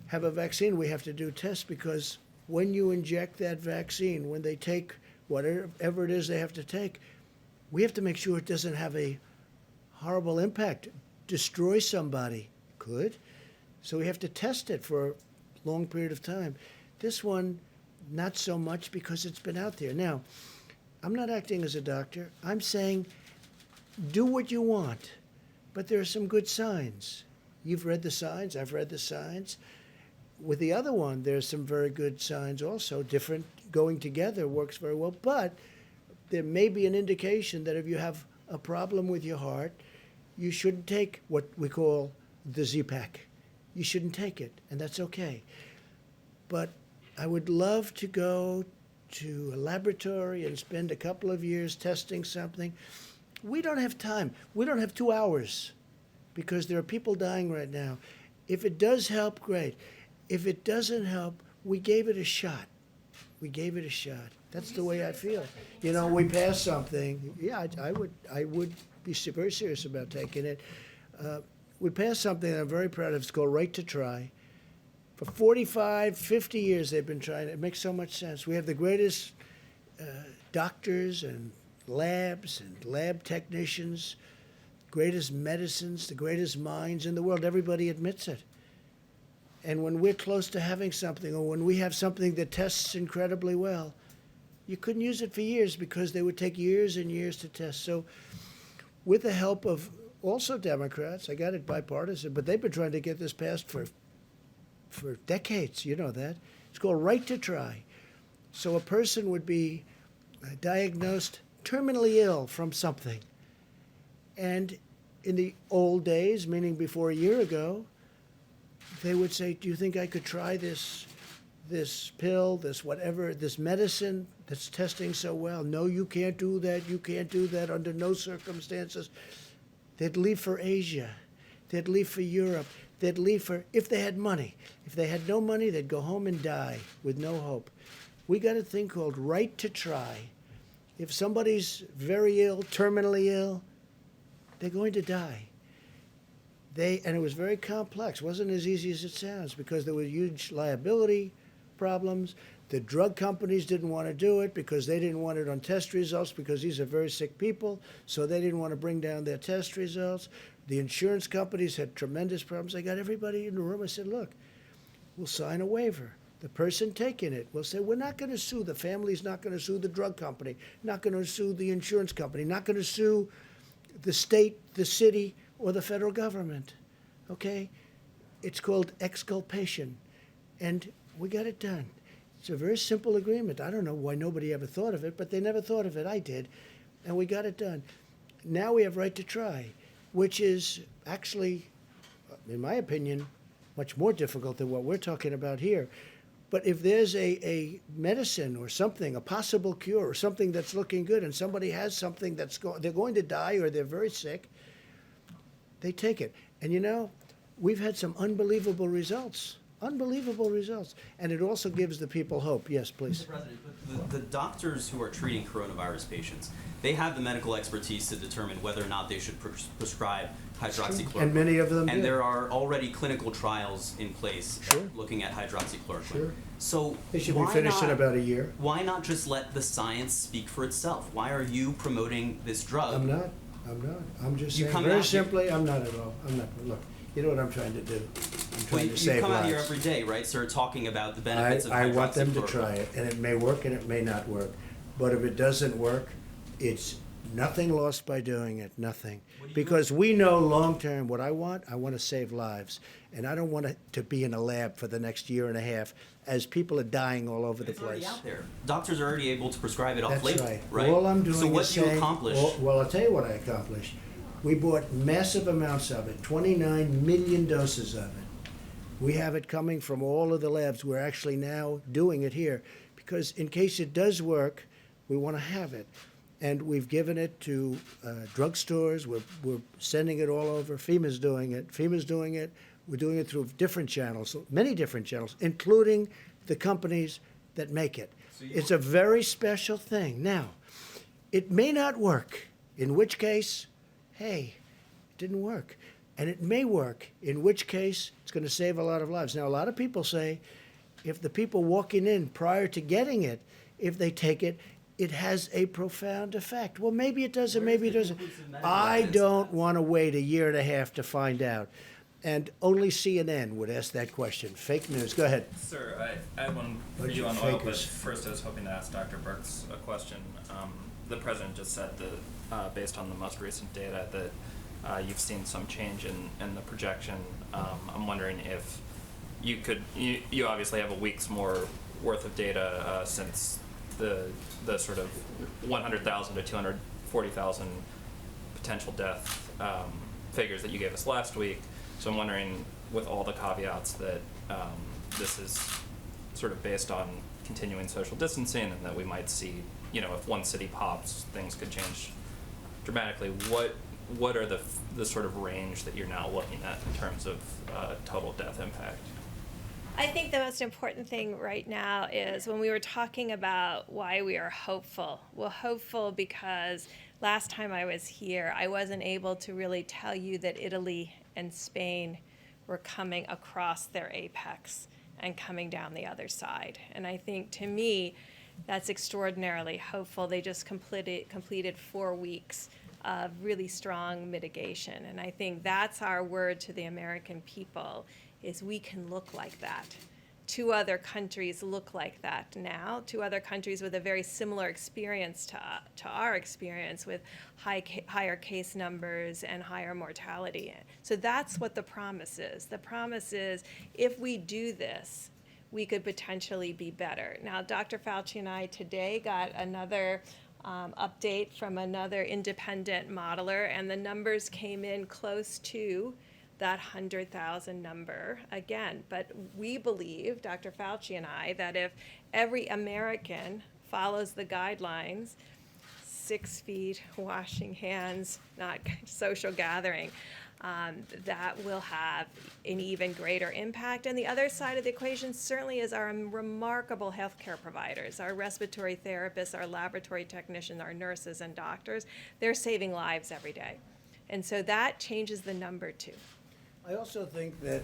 have a vaccine, we have to do tests, because when you inject that vaccine, when they take whatever it is they have to take, we have to make sure it doesn't have a horrible impact, destroy somebody. Could. So we have to test it for a long period of time. This one, not so much, because it's been out there. Now, I'm not acting as a doctor. I'm saying do what you want, but there are some good signs. You've read the signs. I've read the signs. With the other one, there's some very good signs also. Different, going together works very well, but there may be an indication that if you have a problem with your heart, you shouldn't take what we call the Z-Pak. You shouldn't take it, and that's okay. But I would love to go to a laboratory and spend a couple of years testing something. We don't have time. We don't have 2 hours, because there are people dying right now. If it does help, great. If it doesn't help, we gave it a shot. We gave it a shot. That's the way I feel. You know, we passed something. Yeah, I would be very serious about taking it. We passed something that I'm very proud of. It's called Right to Try. For 45, 50 years they've been trying. It makes so much sense. We have the greatest doctors and labs and lab technicians, greatest medicines, the greatest minds in the world. Everybody admits it. And when we're close to having something, or when we have something that tests incredibly well, you couldn't use it for years, because they would take years and years to test. So with the help of also Democrats, I got it bipartisan, but they've been trying to get this passed for decades. You know that. It's called Right to Try. So a person would be diagnosed terminally ill from something. And in the old days, meaning before a year ago, they would say, do you think I could try this pill, this whatever, this medicine that's testing so well? No, you can't do that. You can't do that under no circumstances. They'd leave for Asia. They'd leave for Europe. They'd leave for, if they had money. If they had no money, they'd go home and die with no hope. We got a thing called Right to Try. If somebody's very ill, terminally ill, they're going to die. And it was very complex. It wasn't as easy as it sounds, because there were huge liability problems. The drug companies didn't want to do it because they didn't want it on test results, because these are very sick people, so they didn't want to bring down their test results. The insurance companies had tremendous problems. I got everybody in the room. I said, look, we'll sign a waiver. The person taking it will say, we're not going to sue. The family's not going to sue the drug company, not going to sue the insurance company, not going to sue the state, the city, or the federal government. Okay? It's called exculpation. And we got it done. It's a very simple agreement. I don't know why nobody ever thought of it, but they never thought of it. I did. And we got it done. Now we have Right to Try, which is actually, in my opinion, much more difficult than what we're talking about here. But if there's a medicine or something, a possible cure or something that's looking good, and somebody has something they're going to die or they're very sick, they take it. And you know, we've had some unbelievable results Unbelievable results. And it also gives the people hope. Yes, please. Mr. President, but the doctors who are treating coronavirus patients, they have the medical expertise to determine whether or not they should prescribe hydroxychloroquine. And many of them And do. there are already clinical trials in place Sure. looking at hydroxychloroquine. Sure. So They should be why finished in not- about a year. Why not just let the science speak for itself? Why are you promoting this drug? I'm not. I'm just You saying, come very out here- simply, I'm not at all. I'm not. Look, you know what I'm trying to do? I'm Well, trying you to save come out lives. here every day, right, sir, talking about the benefits of I hydroxychloroquine. want them to try it, and it may work and it may not work. But if it doesn't work, it's nothing lost by doing it, nothing. Because we know long-term what I want to save lives. And I don't want it to be in a lab for the next year and a half as people are dying all over the It's already place. out there. Doctors are already able to prescribe it off That's label, right. All I'm doing So what is do you saying, accomplish? well, I'll tell you what I accomplished. We bought massive amounts of it, 29 million doses of it. We have it coming from all of the labs. We're actually now doing it here because in case it does work, we want to have it. And we've given it to drugstores. We're sending it all over. FEMA's doing it. We're doing it through different channels, many different channels, including the companies that make it. It's a very special thing. Now, it may not work, in which case, hey, it didn't work. And it may work, in which case it's going to save a lot of lives. Now, a lot of people say if the people walking in prior to getting it, if they take it, it has a profound effect. Well, maybe it does, and maybe it doesn't. I don't want to wait a year and a half to find out. And only CNN would ask that question. Fake news. Go ahead. Sir, I had one for Bunch you of on oil, but fakers. first I was hoping to ask Dr. Burks a question. The president just said that, based on the most recent data, that you've seen some change in the projection. I'm wondering if you could, you obviously have a week's more worth of data since the sort of 100,000 to 240,000 potential death figures that you gave us last week. So I'm wondering, with all the caveats that this is sort of based on continuing social distancing and that we might see, if one city pops, things could change dramatically. What are the sort of range that you're now looking at in terms of total death impact? I think the most important thing right now is when we were talking about why we are hopeful. Well, hopeful because last time I was here, I wasn't able to really tell you that Italy and Spain were coming across their apex and coming down the other side. And I think, to me, that's extraordinarily hopeful. They just completed 4 weeks of really strong mitigation. And I think that's our word to the American people, is we can look like that. 2 other countries look like that now. 2 other countries with a very similar experience to our experience, with higher case numbers and higher mortality. So that's what the promise is. The promise is, if we do this, we could potentially be better. Now, Dr. Fauci and I today got another update from another independent modeler, and the numbers came in close to that 100,000 number again. But we believe, Dr. Fauci and I, that if every American follows the guidelines, 6 feet, washing hands, not social gathering, that will have an even greater impact. And the other side of the equation certainly is our remarkable healthcare providers, our respiratory therapists, our laboratory technicians, our nurses and doctors. They're saving lives every day. And so that changes the number too. I also think that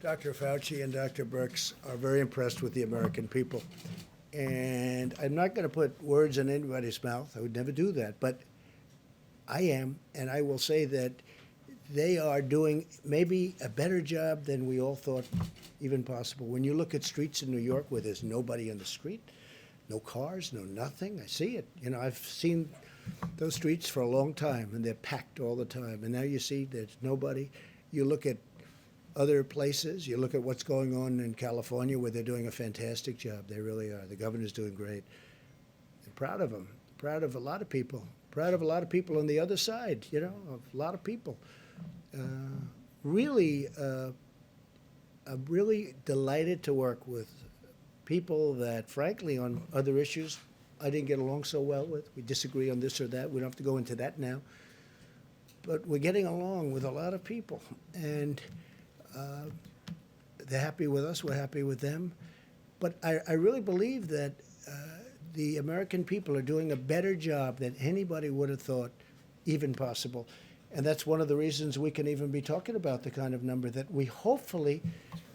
Dr. Fauci and Dr. Birx are very impressed with the American people. And I'm not going to put words in anybody's mouth. I would never do that. But I am, and I will say that they are doing maybe a better job than we all thought even possible. When you look at streets in New York where there's nobody on the street, no cars, no nothing, I see it. I've seen those streets for a long time, and they're packed all the time. And now you see there's nobody. You look at other places, you look at what's going on in California, where they're doing a fantastic job. They really are. The governor's doing great. I'm proud of them. Proud of a lot of people. Proud of a lot of people on the other side, a lot of people. I'm really delighted to work with people that, frankly, on other issues, I didn't get along so well with. We disagree on this or that. We don't have to go into that now. But we're getting along with a lot of people. And they're happy with us, we're happy with them. But I really believe that the American people are doing a better job than anybody would have thought even possible. And that's one of the reasons we can even be talking about the kind of number that we hopefully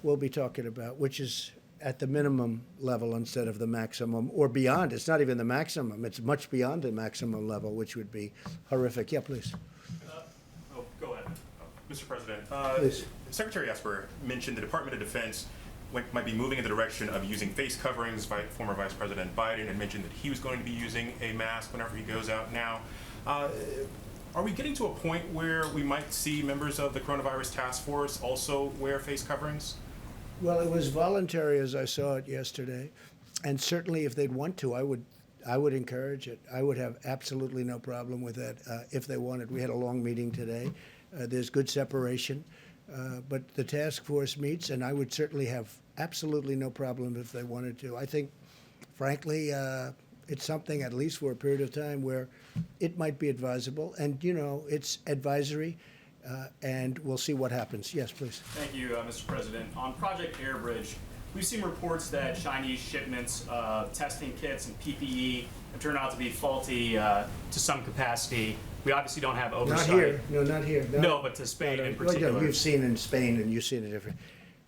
will be talking about, which is at the minimum level instead of the maximum or beyond. It's not even the maximum, it's much beyond the maximum level, which would be horrific. Yeah, please. Oh, go ahead. Mr. President, Please. Secretary Esper mentioned the Department of Defense might be moving in the direction of using face coverings by former Vice President Biden, and mentioned that he was going to be using a mask whenever he goes out now. Are we getting to a point where we might see members of the coronavirus task force also wear face coverings? Well, it was voluntary as I saw it yesterday, and certainly if they'd want to, I would encourage it. I would have absolutely no problem with that if they wanted. We had a long meeting today. There's good separation, but the task force meets, and I would certainly have absolutely no problem if they wanted to. I think, frankly, it's something, at least for a period of time, where it might be advisable, and it's advisory. And we'll see what happens. Yes, please. Thank you, Mr. President. On Project Airbridge, we've seen reports that Chinese shipments of testing kits and PPE have turned out to be faulty to some capacity. We obviously don't have oversight. Not here. No, not here. No, but to Spain in Well, particular. you've seen in Spain, and you've seen it different.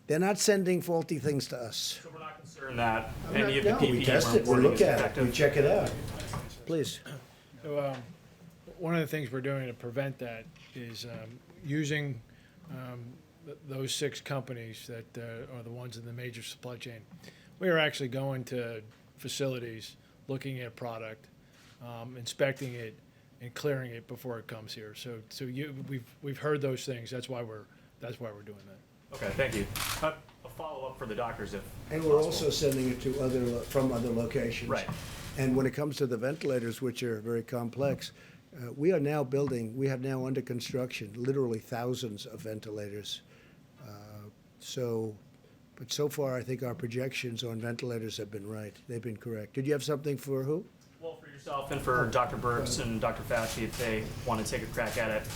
They're not sending faulty things to us. So we're not concerned that I'm any not- of the no, PPE we test we're it, we importing look is at it, effective. we check it out. Please. So, one of the things we're doing to prevent that is using those 6 companies that are the ones in the major supply chain. We are actually going to facilities, looking at a product, inspecting it, and clearing it before it comes here. So we've heard those things. That's why we're doing that. Okay, thank you. A follow-up for the doctors, if And we're possible. also sending it to from other locations. Right. And when it comes to the ventilators, which are very complex, we have now under construction, literally thousands of ventilators. But so far, I think our projections on ventilators have been right. They've been correct. Did you have something for who? Well, for yourself and for Dr. Birx and Dr. Fauci, if they want to take a crack at it.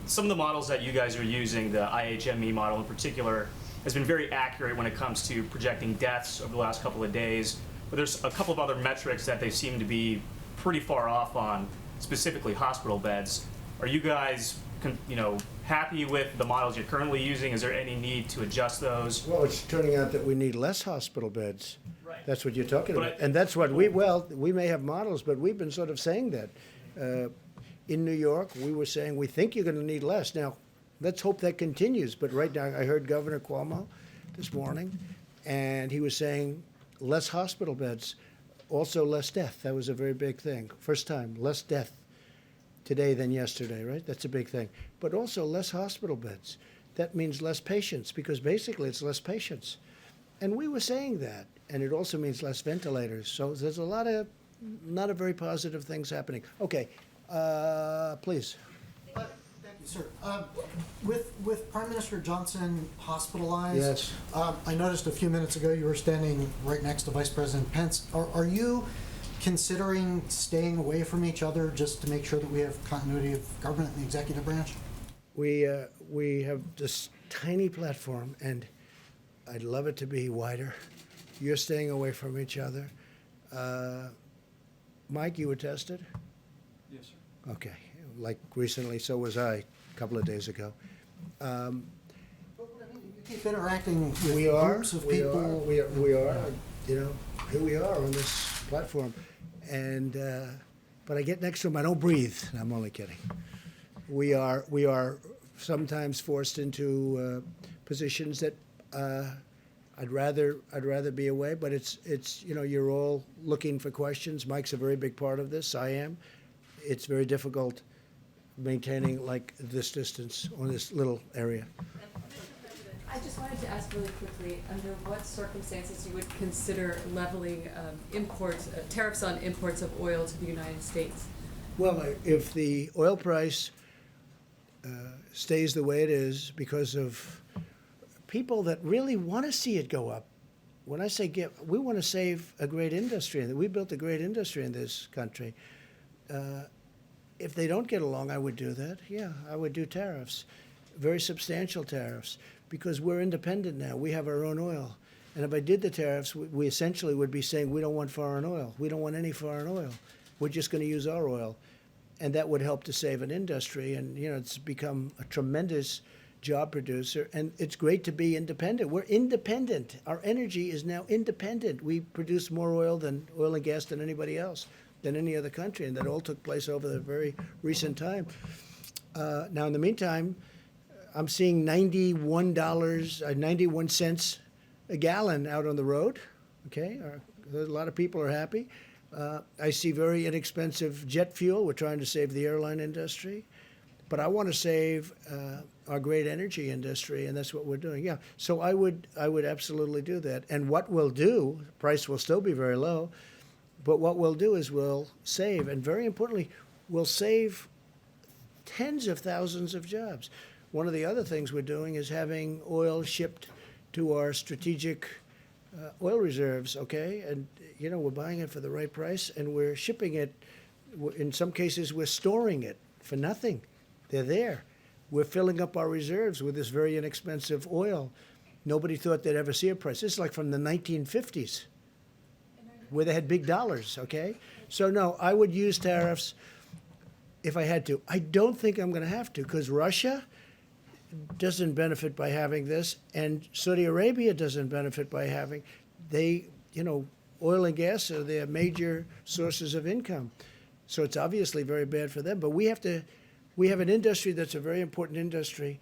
Some of the models that you guys are using, the IHME model in particular, has been very accurate when it comes to projecting deaths over the last couple of days. But there's a couple of other metrics that they seem to be pretty far off on, specifically hospital beds. Are you guys, happy with the models you're currently using? Is there any need to adjust those? Well, it's turning out that we need less hospital beds. Right. That's what you're talking But about. And that's what we may have models, but we've been sort of saying that. In New York, we were saying, we think you're going to need less. Now, let's hope that continues. But right now, I heard Governor Cuomo this morning, and he was saying less hospital beds, also less death. That was a very big thing. First time, less death today than yesterday, right? That's a big thing. But also less hospital beds. That means less patients, because basically it's less patients. And we were saying that. And it also means less ventilators. So there's a lot of not a very positive things happening. Okay, please. Thank you, sir. With Prime Minister Johnson hospitalized, Yes. I noticed a few minutes ago you were standing right next to Vice President Pence. Are you considering staying away from each other just to make sure that we have continuity of government in the executive branch? We have this tiny platform, and I'd love it to be wider. You're staying away from each other. Mike, you were tested? Yes, sir. Okay, like recently, so was I a couple of days ago. But what I mean, you keep interacting with We are, groups of we people. are, we are, here we are on this platform. And, but I get next to him, I don't breathe. I'm only kidding. We are sometimes forced into positions that I'd rather be away, but it's you're all looking for questions. Mike's a very big part of this. I am. It's very difficult maintaining like this distance on this little area. I just wanted to ask really quickly, under what circumstances you would consider leveling tariffs on imports of oil to the United States? Well, if the oil price stays the way it is because of people that really want to see it go up. When I say we want to save a great industry, and we built a great industry in this country. If they don't get along, I would do that. Yeah, I would do tariffs, very substantial tariffs. because we're independent now. We have our own oil. And if I did the tariffs, we essentially would be saying we don't want foreign oil. We don't want any foreign oil. We're just going to use our oil. And that would help to save an industry. And, you know, it's become a tremendous job producer. And it's great to be independent. We're independent. Our energy is now independent. We produce more oil and gas than anybody else, than any other country. And that all took place over the very recent time. Now, in the meantime, I'm seeing $91 cents a gallon out on the road. Okay, a lot of people are happy. I see very inexpensive jet fuel. We're trying to save the airline industry, but I want to save our great energy industry, and that's what we're doing. Yeah, so I would absolutely do that. And what we'll do, price will still be very low, but what we'll do is we'll save, and very importantly, we'll save tens of thousands of jobs. One of the other things we're doing is having oil shipped to our strategic oil reserves, okay? And, you know, we're buying it for the right price, and we're shipping it. In some cases, we're storing it for nothing. They're there. We're filling up our reserves with this very inexpensive oil. Nobody thought they'd ever see a price. This is like from the 1950s, where they had big dollars, okay? So, no, I would use tariffs if I had to. I don't think I'm going to have to, because Russia doesn't benefit by having this, and Saudi Arabia doesn't benefit by having. They, you know, oil and gas are their major sources of income. So it's obviously very bad for them. But we have an industry that's a very important industry,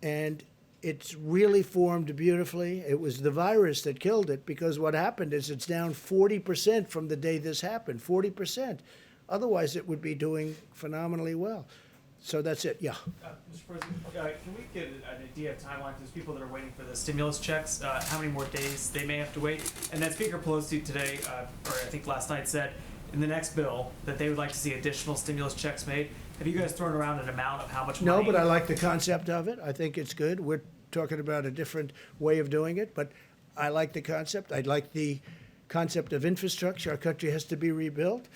and it's really formed beautifully. It was the virus that killed it, because what happened is it's down 40% from the day this happened, 40%. Otherwise, it would be doing phenomenally well. So that's it, yeah. Mr. President, can we get an idea of timeline for those people that are waiting for the stimulus checks? How many more days they may have to wait? And then Speaker Pelosi today, or I think last night, said in the next bill that they would like to see additional stimulus checks made. Have you guys thrown around an amount of how much money? No, but I like the concept of it. I think it's good. We're talking about a different way of doing it, but I like the concept. I like the concept of infrastructure. Our country has to be rebuilt.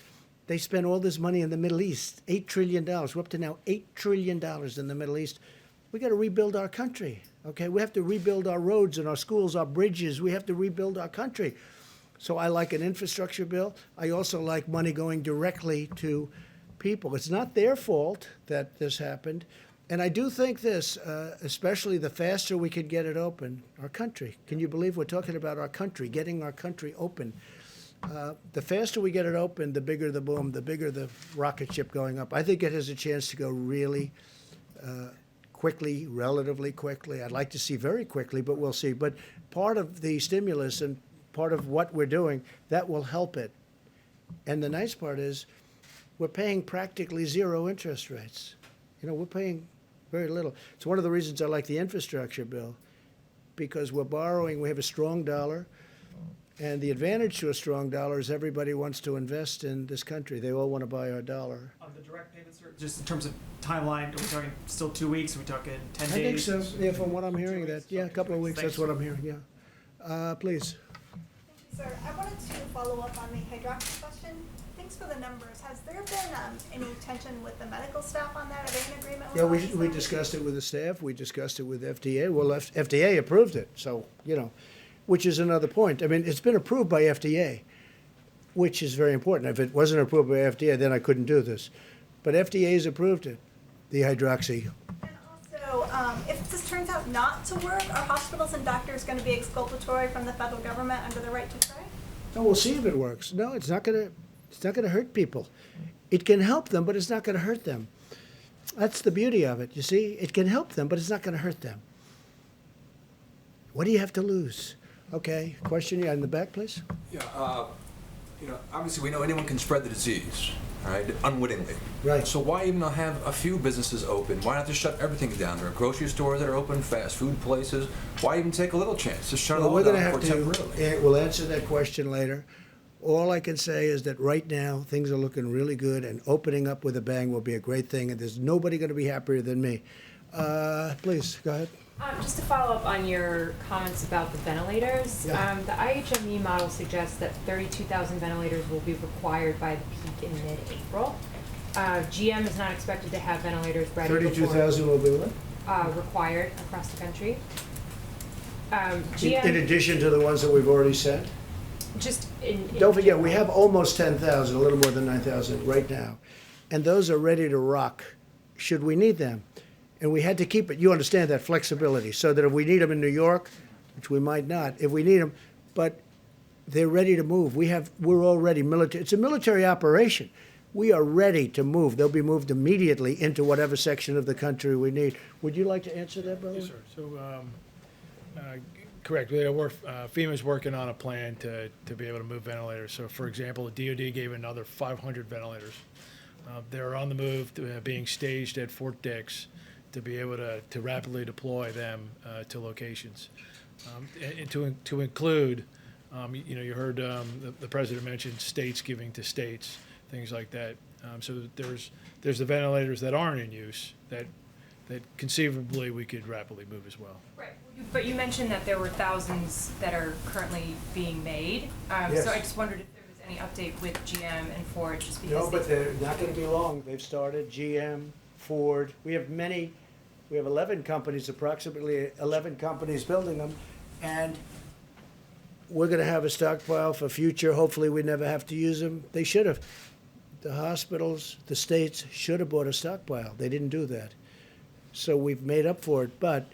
They spend all this money in the Middle East, $8 trillion. We're up to now $8 trillion in the Middle East. We got to rebuild our country, okay? We have to rebuild our roads and our schools, our bridges. We have to rebuild our country. So I like an infrastructure bill. I also like money going directly to people. It's not their fault that this happened. And I do think this, especially the faster we can get it open, our country. Can you believe we're talking about our country, getting our country open? The faster we get it open, the bigger the boom, the bigger the rocket ship going up. I think it has a chance to go really quickly, relatively quickly. I'd like to see very quickly, but we'll see. But part of the stimulus and part of what we're doing, that will help it. And the nice part is we're paying practically zero interest rates. You know, we're paying very little. It's one of the reasons I like the infrastructure bill, because we're borrowing, we have a strong dollar. And the advantage to a strong dollar is everybody wants to invest in this country. They all want to buy our dollar. On the direct payments, sir, just in terms of timeline, are we talking still 2 weeks? Are we talking 10 I think days? so. Yeah, from what I'm hearing, that, yeah, a couple of weeks, Thanks. that's what I'm hearing, yeah. Please. Sir, I wanted to follow up on the hydroxy question. Thanks for the numbers. Has there been any tension with the medical staff on that? Are they in agreement with Yeah, all we these discussed it with the staff. We discussed it with FDA. Well, FDA approved it, so, you know, which is another point. I mean, it's been approved by FDA, which is very important. If it wasn't approved by FDA, then I couldn't do this. But FDA has approved it, the hydroxy. And also, if this turns out not to work, are hospitals and doctors going to be exculpatory from the federal government under the right to try? No, we'll see if it works. No, it's not gonna hurt people. It can help them, but it's not gonna hurt them. That's the beauty of it. You see, it can help them, but it's not gonna hurt them. What do you have to lose? Okay, question in the back, please. Yeah, you know, obviously we know anyone can spread the disease, right, unwittingly. Right. So why even not have a few businesses open? Why not just shut everything down? There are grocery stores that are open, fast food places. Why even take a little chance? Just shut it Well, all we're down gonna for have to, temporarily. we'll answer that question later. All I can say is that right now, things are looking really good, and opening up with a bang will be a great thing, and there's nobody gonna be happier than me. Please, go ahead. Just to follow up on your comments about the ventilators, Yeah. the IHME model suggests that 32,000 ventilators will be required by the peak in mid-April. GM is not expected to have ventilators ready before 32,000 will be what? required across the country. GM. In addition to the ones that we've already sent? Just in. Don't forget, we have almost 10,000, a little more than 9,000 right now. And those are ready to rock, should we need them. And we had to keep it, you understand that flexibility, so that if we need them in New York, which we might not, if we need them, but they're ready to move. We're already military, it's a military operation. We are ready to move. They'll be moved immediately into whatever section of the country we need. Would you like to answer that, brother? Yes, sir. So, correct. FEMA's working on a plan to be able to move ventilators. So, for example, the DoD gave another 500 ventilators. They're on the move, being staged at Fort Dix to be able to rapidly deploy them to locations. And to include, you heard the president mention states giving to states, things like that. So there's the ventilators that aren't in use that conceivably we could rapidly move as well. Right, but you mentioned that there were thousands that are currently being made. Yes. So I just wondered if there was any update with GM and Ford, just because. No, but they're not going to be long. They've started, GM, Ford. We have 11 companies, approximately 11 companies building them. And we're going to have a stockpile for future. Hopefully we never have to use them. They should have. The hospitals, the states should have bought a stockpile. They didn't do that. So we've made up for it. But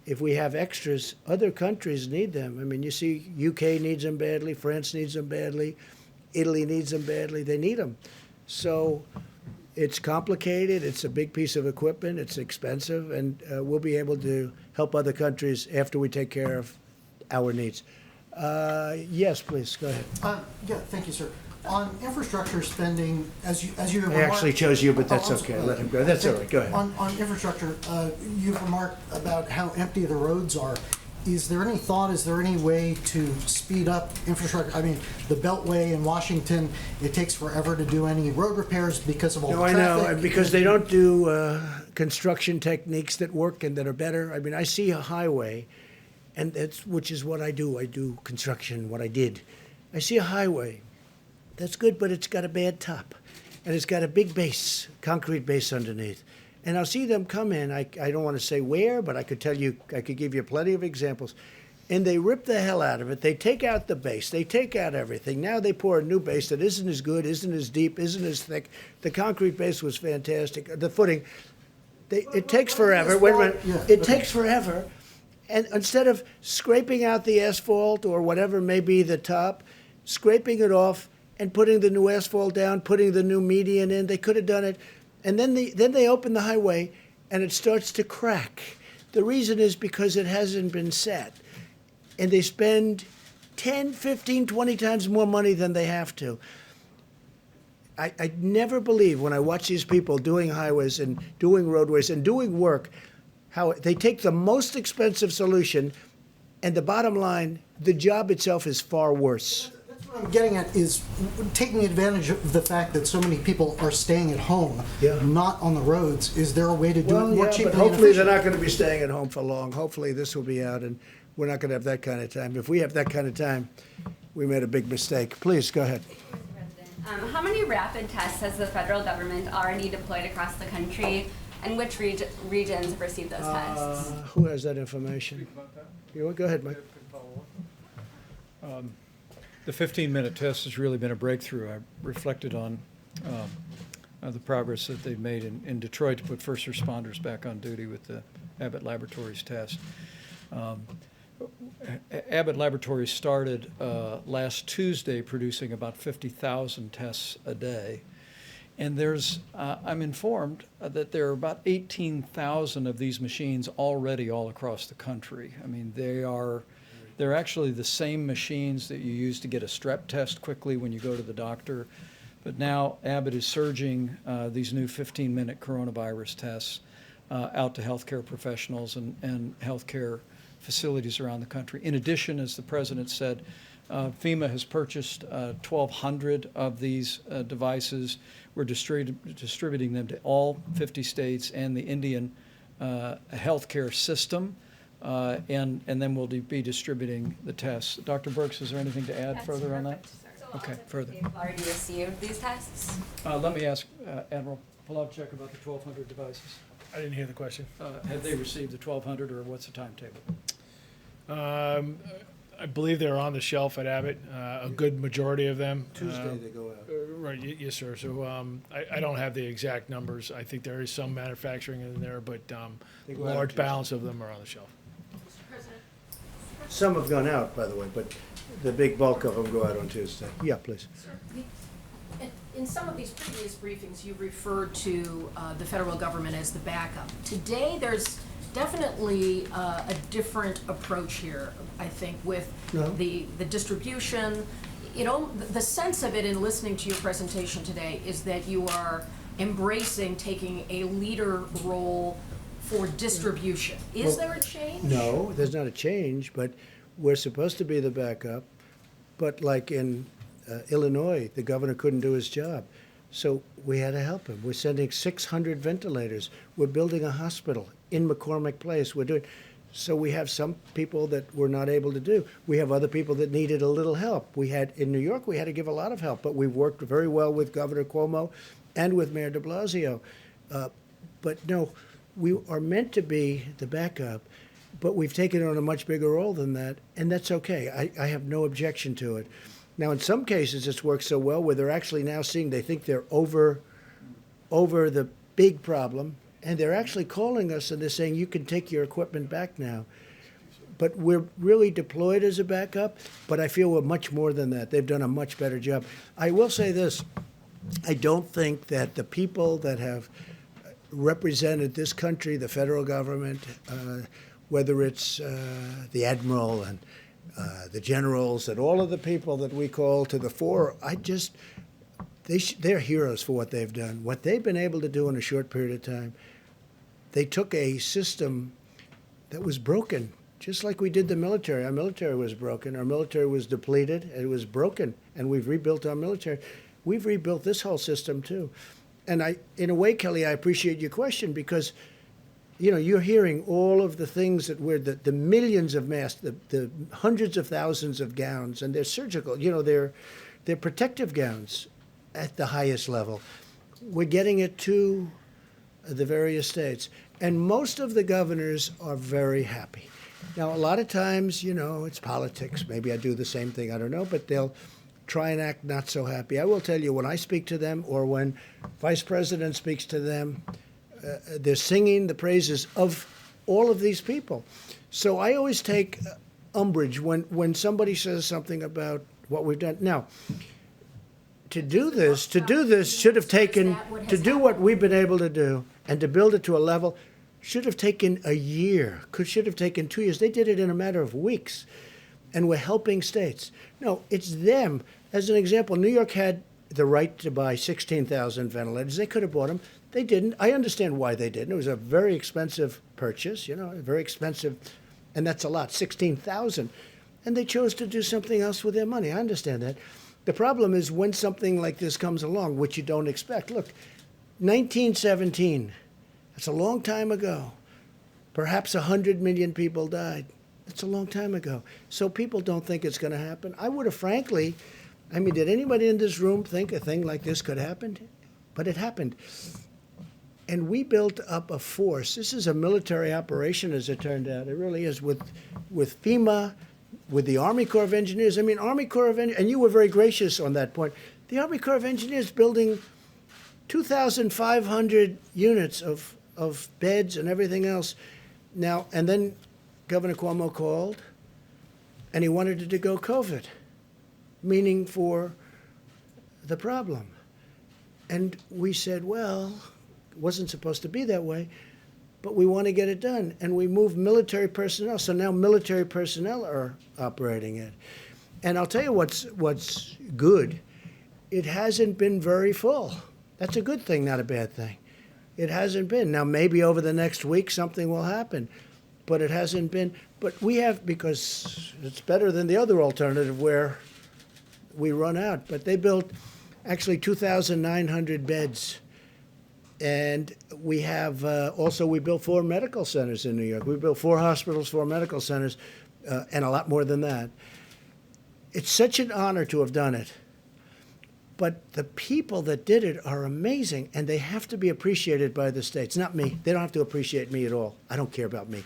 if we have extras, other countries need them. I mean, you see, UK needs them badly, France needs them badly, Italy needs them badly. They need them. So it's complicated. It's a big piece of equipment. It's expensive. And we'll be able to help other countries after we take care of our needs. Yes, please, go ahead. Yeah, thank you, sir. On infrastructure spending, as you have I remarked. actually chose you, but that's I'm okay. sorry. Let him go. That's all right. Go ahead. On infrastructure, you've remarked about how empty the roads are. Is there any thought, is there any way to speed up infrastructure? I mean, the Beltway in Washington, it takes forever to do any road repairs because of all the No, I traffic. know, and because they don't do construction techniques that work and that are better. I mean, I see a highway, and which is what I do. I do construction, what I did. I see a highway. That's good, but it's got a bad top. And it's got a big base, concrete base underneath. And I'll see them come in. I don't want to say where, but I could tell you, I could give you plenty of examples. And they rip the hell out of it. They take out the base. They take out everything. Now they pour a new base that isn't as good, isn't as deep, isn't as thick. The concrete base was fantastic. The footing, it takes forever. Wait a minute. It takes forever. And instead of scraping out the asphalt or whatever may be the top, scraping it off and putting the new asphalt down, putting the new median in, they could have done it. And then they open the highway and it starts to crack. The reason is because it hasn't been set. And they spend 10, 15, 20 times more money than they have to. I never believe when I watch these people doing highways and doing roadways and doing work, how they take the most expensive solution and the bottom line, the job itself is far worse. What I'm getting at is taking advantage of the fact that so many people are staying at home, not on the roads. Is there a way to do it more cheaply? But hopefully they're not going to be staying at home for long. Hopefully this will be out and we're not going to have that kind of time. If we have that kind of time, we made a big mistake. Please, go ahead. How many rapid tests has the federal government already deployed across the country, and which regions have received those tests? Who has that information? You go ahead, Mike. The 15-minute test has really been a breakthrough. I reflected on the progress that they've made in Detroit to put first responders back on duty with the Abbott Laboratories test. Abbott Laboratories started last Tuesday producing about 50,000 tests a day. And I'm informed that there are about 18,000 of these machines already all across the country. I mean, they're actually the same machines that you use to get a strep test quickly when you go to the doctor. But now Abbott is surging these new 15-minute coronavirus tests out to healthcare professionals and healthcare facilities around the country. In addition, as the president said, FEMA has purchased 1,200 of these devices. We're distributing them to all 50 states and the Indian healthcare system. And then we'll be distributing the tests. Dr. Birx, is there anything to add further on that? Okay, further. They've already received these tests? Let me ask Admiral Polovchek about the 1,200 devices. I didn't hear the question. Have they received the 1,200 or what's the timetable? I believe they're on the shelf at Abbott, a good majority of them. Tuesday they go out. Right, yes, sir. So I don't have the exact numbers. I think there is some manufacturing in there, but They a go out on large Tuesday. balance of them are on the shelf. Some have gone out, by the way, but the big bulk of them go out on Tuesday. Yeah, please. In some of these previous briefings, you referred to the federal government as the backup. Today, there's definitely a different approach here, I think, with No. the distribution. The sense of it in listening to your presentation today is that you are embracing taking a leader role for distribution. Is Well, there a change? No, there's not a change, but we're supposed to be the backup. But like in Illinois, the governor couldn't do his job. So we had to help him. We're sending 600 ventilators. We're building a hospital in McCormick Place. So we have some people that we're not able to do. We have other people that needed a little help. In New York, we had to give a lot of help, but we've worked very well with Governor Cuomo and with Mayor de Blasio. But no, we are meant to be the backup, but we've taken on a much bigger role than that, and that's okay. I have no objection to it. Now, in some cases, it's worked so well where they're actually now seeing they think they're over the big problem, and they're actually calling us and they're saying, you can take your equipment back now. But we're really deployed as a backup, but I feel we're much more than that. They've done a much better job. I will say this, I don't think that the people that have represented this country, the federal government, whether it's the admiral and the generals and all of the people that we call to the fore, they're heroes for what they've done. What they've been able to do in a short period of time, they took a system that was broken, just like we did the military. Our military was broken. Our military was depleted. It was broken, and we've rebuilt our military. We've rebuilt this whole system, too. And in a way, Kelly, I appreciate your question because, you're hearing all of the things that the millions of masks, the hundreds of thousands of gowns, and they're surgical, they're protective gowns at the highest level. We're getting it to the various states. And most of the governors are very happy. Now, a lot of times, it's politics. Maybe I do the same thing, I don't know, but they'll try and act not so happy. I will tell you, when I speak to them or when Vice President speaks to them, they're singing the praises of all of these people. So I always take umbrage when somebody says something about what we've done. Now, to do this should have taken, to do what we've been able to do and to build it to a level, should have taken a year, should have taken 2 years. They did it in a matter of weeks. And we're helping states. No, it's them. As an example, New York had the right to buy 16,000 ventilators. They could have bought them. They didn't. I understand why they didn't. It was a very expensive purchase, very expensive, and that's a lot, 16,000. And they chose to do something else with their money. I understand that. The problem is when something like this comes along, which you don't expect. Look, 1917, that's a long time ago. Perhaps 100 million people died. That's a long time ago. So people don't think it's going to happen. I would have frankly, did anybody in this room think a thing like this could happen? But it happened. And we built up a force. This is a military operation, as it turned out. It really is, with FEMA, with the Army Corps of Engineers. Army Corps of Engineers, and you were very gracious on that point. The Army Corps of Engineers building 2,500 units of beds and everything else. Now, and then Governor Cuomo called, and he wanted it to go COVID, meaning for the problem. And we said, well, it wasn't supposed to be that way, but we want to get it done. And we moved military personnel. So now military personnel are operating it. And I'll tell you what's good. It hasn't been very full. That's a good thing, not a bad thing. It hasn't been. Now, maybe over the next week something will happen, but it hasn't been. But we have, because it's better than the other alternative where we run out. But they built actually 2,900 beds. And we have we built 4 medical centers in New York. We built 4 hospitals, 4 medical centers, and a lot more than that. It's such an honor to have done it. But the people that did it are amazing, and they have to be appreciated by the states. Not me. They don't have to appreciate me at all. I don't care about me.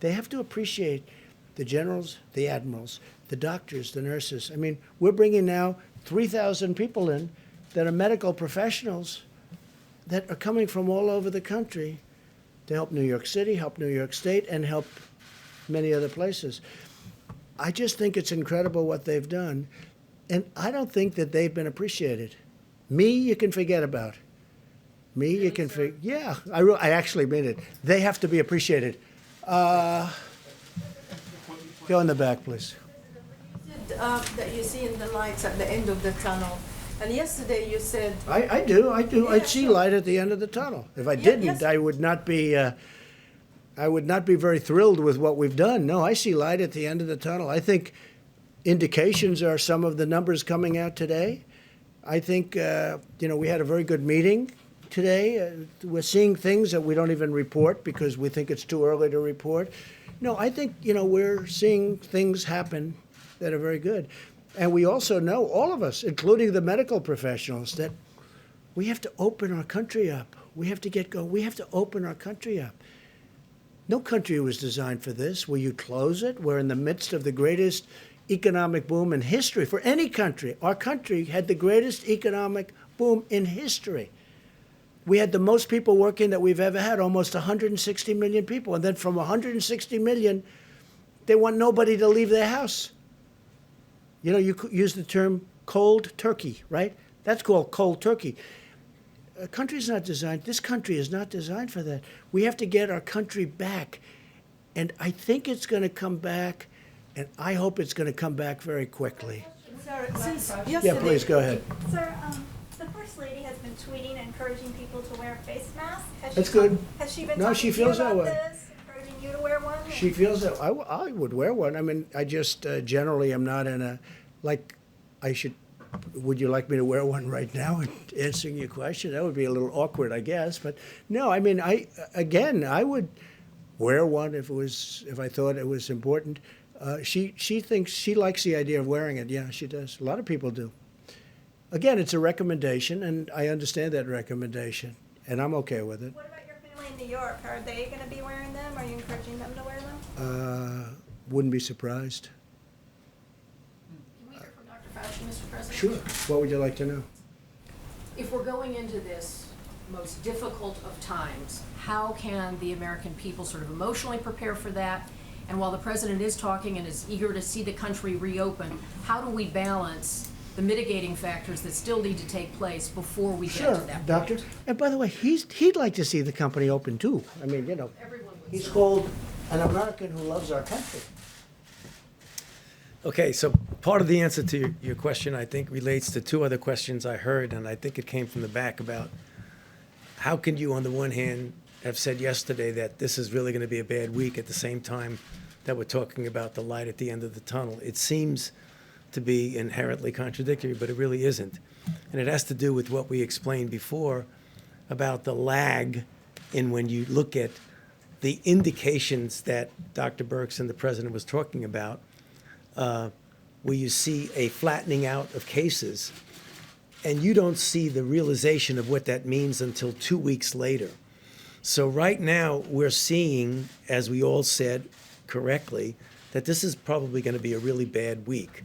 They have to appreciate the generals, the admirals, the doctors, the nurses. I mean, we're bringing now 3,000 people in that are medical professionals that are coming from all over the country to help New York City, help New York State, and help many other places. I just think it's incredible what they've done, and I don't think that they've been appreciated. Me, you can forget about. Me, you can forget. Yeah, I actually mean it. They have to be appreciated. Go in the back, please. That you see in the lights at the end of the tunnel. And yesterday you said... I do. Yeah, I see light at the end of the tunnel. If I didn't, yes. I would not be very thrilled with what we've done. No, I see light at the end of the tunnel. I think indications are some of the numbers coming out today. I think, we had a very good meeting today. We're seeing things that we don't even report because we think it's too early to report. No, I think, we're seeing things happen that are very good. And we also know, all of us, including the medical professionals, that we have to open our country up. We have to get going. We have to open our country up. No country was designed for this, where you close it. We're in the midst of the greatest economic boom in history for any country. Our country had the greatest economic boom in history. We had the most people working that we've ever had, almost 160 million people. And then from 160 million, they want nobody to leave their house. You could use the term cold turkey, right? That's called cold turkey. A country's not designed, this country is not designed for that. We have to get our country back. And I think it's going to come back, and I hope it's going to come back very quickly. Sir, Since Yeah, yesterday... please, go ahead. Sir, the First Lady has been tweeting encouraging people to wear face masks. That's good. Has she been No, talking she to you feels that about way. this, encouraging you to wear one? She feels that I would wear one. I mean, I just generally am not in a, would you like me to wear one right now and answering your question? That would be a little awkward, I guess. But no, I mean, I would wear one if I thought it was important. She likes the idea of wearing it. Yeah, she does. A lot of people do. Again, it's a recommendation, and I understand that recommendation, and I'm okay with it. What about your family in New York? Are they going to be wearing them? Are you encouraging them to wear them? Wouldn't be surprised. Can we hear from Dr. Fauci, Mr. President? Sure. What would you like to know? If we're going into this most difficult of times, how can the American people sort of emotionally prepare for that? And while the president is talking and is eager to see the country reopen, how do we balance the mitigating factors that still need to take place before we get to that point? Doctor. And by the way, he'd like to see the company open too. I mean, he's called an American who loves our country. Okay, so part of the answer to your question, I think, relates to two other questions I heard, and I think it came from the back about how can you, on the one hand, have said yesterday that this is really going to be a bad week at the same time that we're talking about the light at the end of the tunnel. It seems to be inherently contradictory, but it really isn't. And it has to do with what we explained before about the lag in when you look at the indications that Dr. Birx and the president was talking about, where you see a flattening out of cases, and you don't see the realization of what that means until 2 weeks later. So right now, we're seeing, as we all said correctly, that this is probably going to be a really bad week.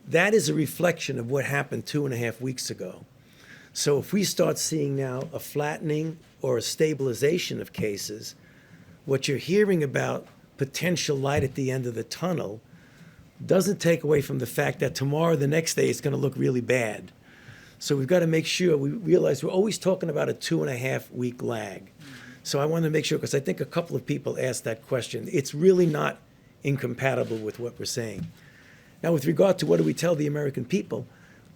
That is a reflection of what happened 2.5 weeks ago. So if we start seeing now a flattening or a stabilization of cases, what you're hearing about potential light at the end of the tunnel doesn't take away from the fact that tomorrow, the next day, it's going to look really bad. So we've got to make sure we realize we're always talking about a 2.5 week lag. So I want to make sure, because I think a couple of people asked that question. It's really not incompatible with what we're saying. Now, with regard to what do we tell the American people,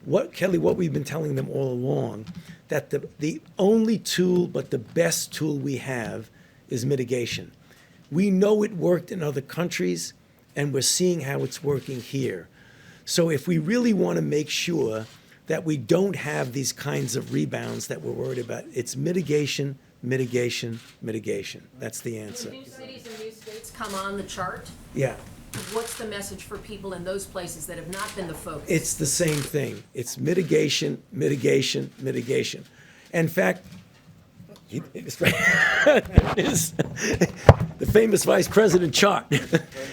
what we've been telling them all along, that the only tool but the best tool we have is mitigation. We know it worked in other countries, and we're seeing how it's working here. So if we really want to make sure that we don't have these kinds of rebounds that we're worried about, it's mitigation, mitigation, mitigation. That's the answer. When new cities and new states come on the chart, Yeah. what's the message for people in those places that have not been the focus? It's the same thing. It's mitigation, mitigation, mitigation. In fact, The famous vice president chart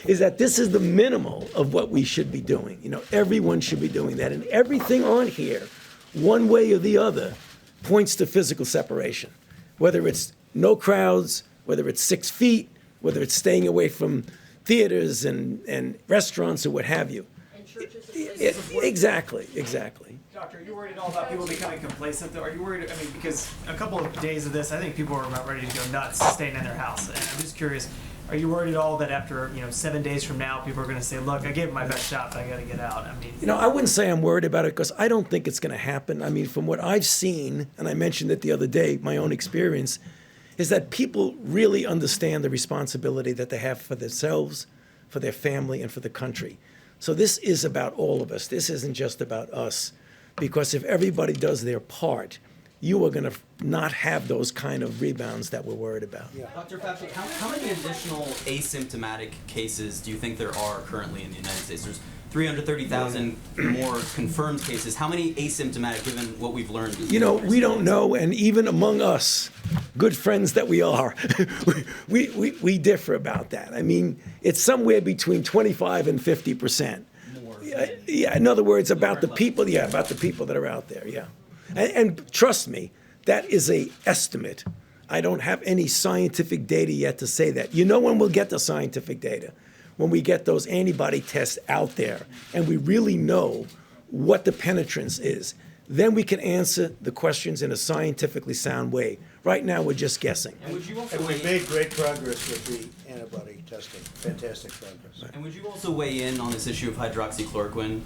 is that this is the minimal of what we should be doing. You know, everyone should be doing that. And everything on here, one way or the other, points to physical separation. Whether it's no crowds, whether it's 6 feet, whether it's staying away from theaters and restaurants or what have you. And churches and places of worship. Exactly. Doctor, are you worried at all about people becoming complacent though? Are you worried, I mean, because a couple of days of this, I think people are about ready to go nuts staying in their house. And I'm just curious, are you worried at all that after, 7 days from now, people are gonna say, look, I gave it my best shot, but I gotta get out? I mean. You know, I wouldn't say I'm worried about it because I don't think it's going to happen. I mean, from what I've seen, and I mentioned it the other day, my own experience, is that people really understand the responsibility that they have for themselves, for their family, and for the country. So this is about all of us. This isn't just about us. Because if everybody does their part, you are going to not have those kind of rebounds that we're worried about. Dr. Fauci, how many additional asymptomatic cases do you think there are currently in the United States? There's 330,000 more confirmed cases. How many asymptomatic, given what we've learned? You know, we don't know, and even among us, good friends that we are, we differ about that. I mean, it's somewhere between 25 and 50%. Yeah, in other words, about the people that are out there, yeah. And trust me, that is a estimate. I don't have any scientific data yet to say that. You know when we'll get the scientific data? When we get those antibody tests out there and we really know what the penetrance is. Then we can answer the questions in a scientifically sound way. Right now, we're just guessing. And would you also And we've made great progress with the antibody testing. Fantastic progress. And would you also weigh in on this issue of hydroxychloroquine?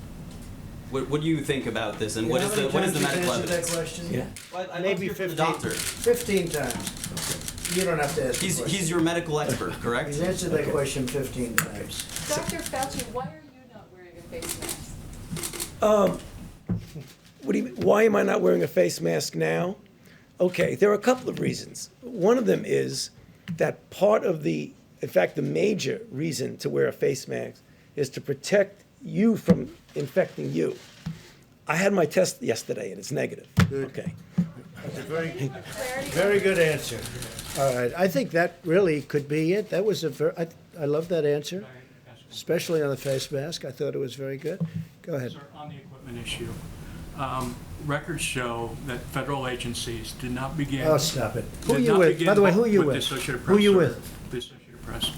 What do you think about this, and what is the medical evidence? That question? Yeah. Well, I'd Maybe love to hear 15. from the doctor. 15 times. You don't have to ask the question. He's your medical expert, correct? He's answered that question 15 times. Dr. Fauci, why are you not wearing a face mask? What do you mean? Why am I not wearing a face mask now? Okay, there are a couple of reasons. One of them is that in fact, the major reason to wear a face mask is to protect you from infecting you. I had my test yesterday and it's negative. Good. Okay. That's a very good answer. All right, I think that really could be it. That was I love that answer, especially on the face mask. I thought it was very good. Go ahead. Sir, on the equipment issue, records show that federal agencies did not begin. Oh, stop it. Who are did you not with? begin By the way, who are you the with? Associated Who Press, are you sir. with? The Associated Press.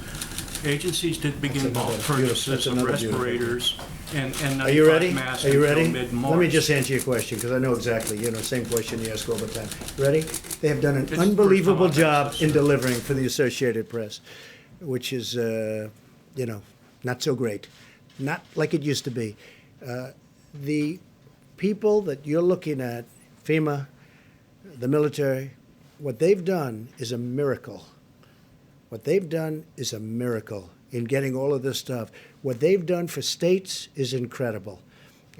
Agencies did begin That's bulk another purchases beautiful- of that's another respirators and Are you 95 ready? masks Are you until ready? mid-March. Let me just answer your question, because I know exactly, same question you ask all the time. Ready? They have done an This is the first unbelievable time I've job asked in this, delivering for the Associated Press, which is, not so great. Not like it used to be. The people that you're looking at, FEMA, the military, what they've done is a miracle. What they've done is a miracle in getting all of this stuff. What they've done for states is incredible.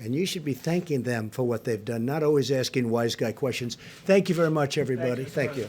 And you should be thanking them for what they've done, not always asking wise guy questions. Thank you very much, everybody. Thank you.